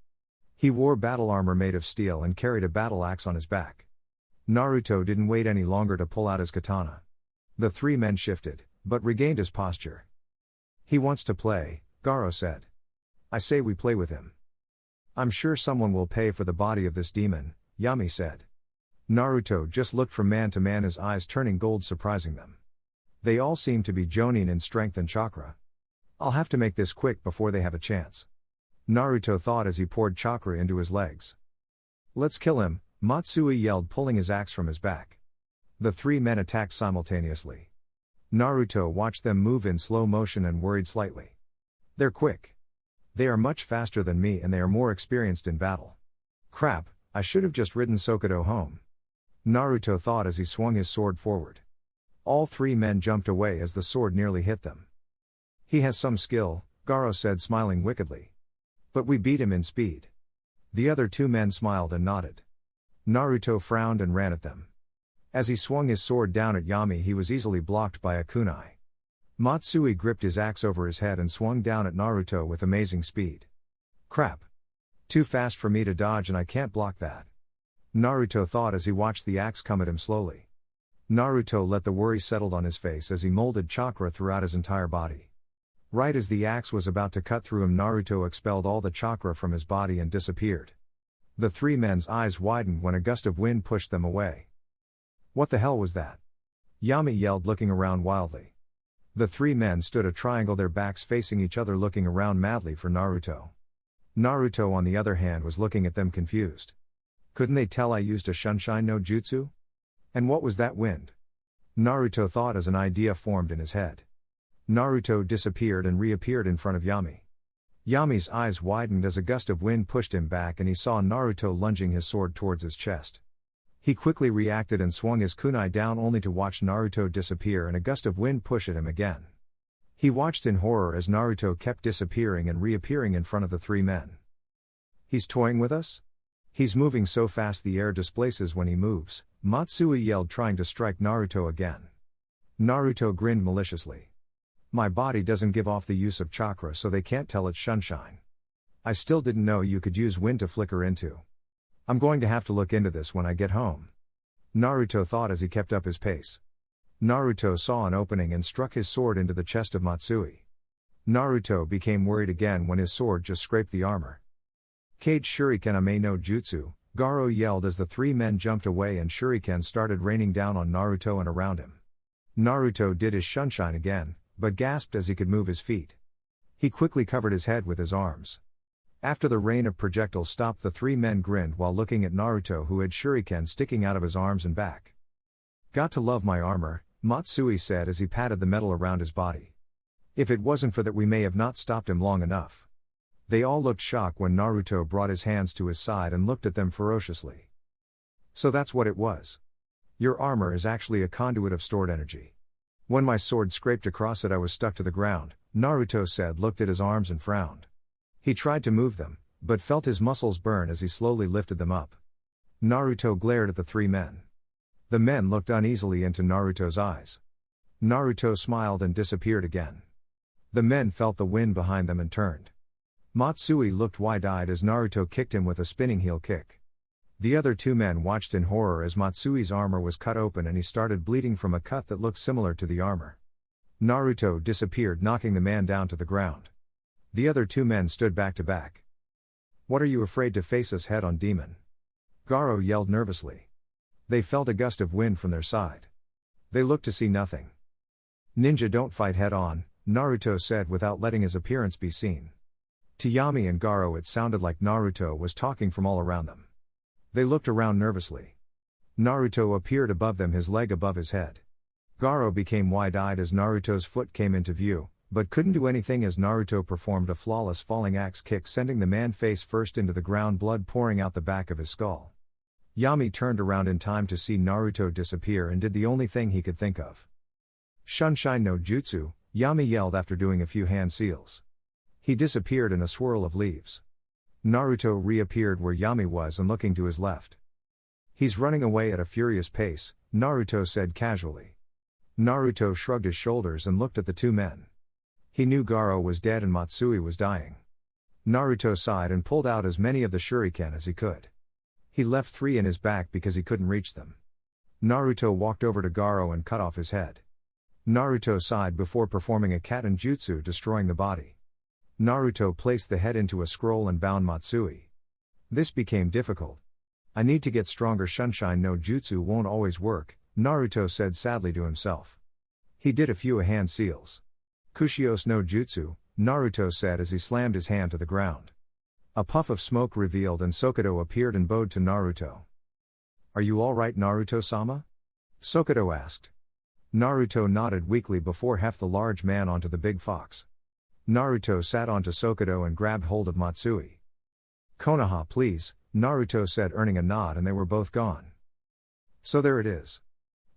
He wore battle armor made of steel and carried a battle axe on his back. Naruto didn't wait any longer to pull out his katana. The 3 men shifted, but regained his posture. He wants to play, Garo said. I say we play with him. I'm sure someone will pay for the body of this demon, Yami said. Naruto just looked from man to man, his eyes turning gold, surprising them. They all seemed to be jonin in strength and chakra. I'll have to make this quick before they have a chance, Naruto thought as he poured chakra into his legs. Let's kill him, Matsui yelled, pulling his axe from his back. The 3 men attacked simultaneously. Naruto watched them move in slow motion and worried slightly. They're quick. They are much faster than me and they are more experienced in battle. Crap, I should have just ridden Sokodo home, Naruto thought as he swung his sword forward. All 3 men jumped away as the sword nearly hit them. He has some skill, Garo said, smiling wickedly. But we beat him in speed. The other 2 men smiled and nodded. Naruto frowned and ran at them. As he swung his sword down at Yami he was easily blocked by a kunai. Matsui gripped his axe over his head and swung down at Naruto with amazing speed. Crap. Too fast for me to dodge and I can't block that, Naruto thought as he watched the axe come at him slowly. Naruto let the worry settle on his face as he molded chakra throughout his entire body. Right as the axe was about to cut through him, Naruto expelled all the chakra from his body and disappeared. The 3 men's eyes widened when a gust of wind pushed them away. What the hell was that? Yami yelled, looking around wildly. The 3 men stood a triangle, their backs facing each other, looking around madly for Naruto. Naruto on the other hand was looking at them confused. Couldn't they tell I used a Sunshine no Jutsu? And what was that wind? Naruto thought as an idea formed in his head. Naruto disappeared and reappeared in front of Yami. Yami's eyes widened as a gust of wind pushed him back and he saw Naruto lunging his sword towards his chest. He quickly reacted and swung his kunai down only to watch Naruto disappear and a gust of wind push at him again. He watched in horror as Naruto kept disappearing and reappearing in front of the three men. He's toying with us? He's moving so fast the air displaces when he moves, Matsui yelled trying to strike Naruto again. Naruto grinned maliciously. My body doesn't give off the use of chakra so they can't tell it's sunshine. I still didn't know you could use wind to flicker into. I'm going to have to look into this when I get home. Naruto thought as he kept up his pace. Naruto saw an opening and struck his sword into the chest of Matsui. Naruto became worried again when his sword just scraped the armor. Kage Shuriken Ame no Jutsu, Garo yelled as the three men jumped away and shurikens started raining down on Naruto and around him. Naruto did his sunshine again, but gasped as he could move his feet. He quickly covered his head with his arms. After the rain of projectiles stopped, the three men grinned while looking at Naruto who had shurikens sticking out of his arms and back. Got to love my armor, Matsui said as he patted the metal around his body. If it wasn't for that we may have not stopped him long enough. They all looked shocked when Naruto brought his hands to his side and looked at them ferociously. So that's what it was. Your armor is actually a conduit of stored energy. When my sword scraped across it I was stuck to the ground, Naruto said, looked at his arms and frowned. He tried to move them, but felt his muscles burn as he slowly lifted them up. Naruto glared at the three men. The men looked uneasily into Naruto's eyes. Naruto smiled and disappeared again. The men felt the wind behind them and turned. Matsui looked wide-eyed as Naruto kicked him with a spinning heel kick. The other two men watched in horror as Matsui's armor was cut open and he started bleeding from a cut that looked similar to the armor. Naruto disappeared, knocking the man down to the ground. The other two men stood back to back. What are you afraid to face us head on, demon? Garo yelled nervously. They felt a gust of wind from their side. They looked to see nothing. Ninja don't fight head on, Naruto said without letting his appearance be seen. To Yami and Garo it sounded like Naruto was talking from all around them. They looked around nervously. Naruto appeared above them, his leg above his head. Garo became wide-eyed as Naruto's foot came into view, but couldn't do anything as Naruto performed a flawless falling axe kick, sending the man face first into the ground, blood pouring out the back of his skull. Yami turned around in time to see Naruto disappear and did the only thing he could think of. Sunshine no Jutsu, Yami yelled after doing a few hand seals. He disappeared in a swirl of leaves. Naruto reappeared where Yami was and looking to his left. He's running away at a furious pace, Naruto said casually. Naruto shrugged his shoulders and looked at the two men. He knew Garo was dead and Matsui was dying. Naruto sighed and pulled out as many of the shuriken as he could. He left 3 in his back because he couldn't reach them. Naruto walked over to Garo and cut off his head. Naruto sighed before performing a Katen jutsu, destroying the body. Naruto placed the head into a scroll and bound Matsui. This became difficult. I need to get stronger. Sunshine no jutsu won't always work, Naruto said sadly to himself. He did a few hand seals. Kushios no jutsu, Naruto said as he slammed his hand to the ground. A puff of smoke revealed and Sokoto appeared and bowed to Naruto. Are you alright, Naruto-sama? Sokoto asked. Naruto nodded weakly before heft the large man onto the big fox. Naruto sat onto Sokoto and grabbed hold of Matsui. Konoha please, Naruto said, earning a nod, and they were both gone. So there it is.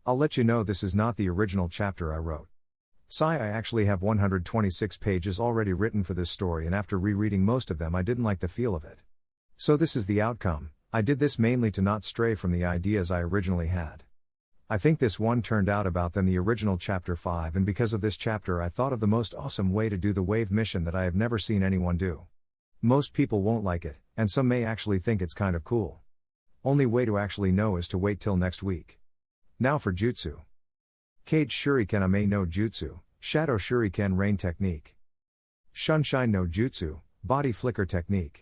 I'll let you know this is not the original chapter I wrote. I actually have 126 pages already written for this story, and after rereading most of them I didn't like the feel of it. So this is the outcome. I did this mainly to not stray from the ideas I originally had. I think this one turned out about than the original chapter 5, and because of this chapter I thought of the most awesome way to do the wave mission that I have never seen anyone do. Most people won't like it, and some may actually think it's kind of cool. Only way to actually know is to wait till next week. Now for jutsu. Kage Shuriken Ame no Jutsu, Shadow Shuriken Rain Technique. Sunshine no Jutsu, Body Flicker Technique.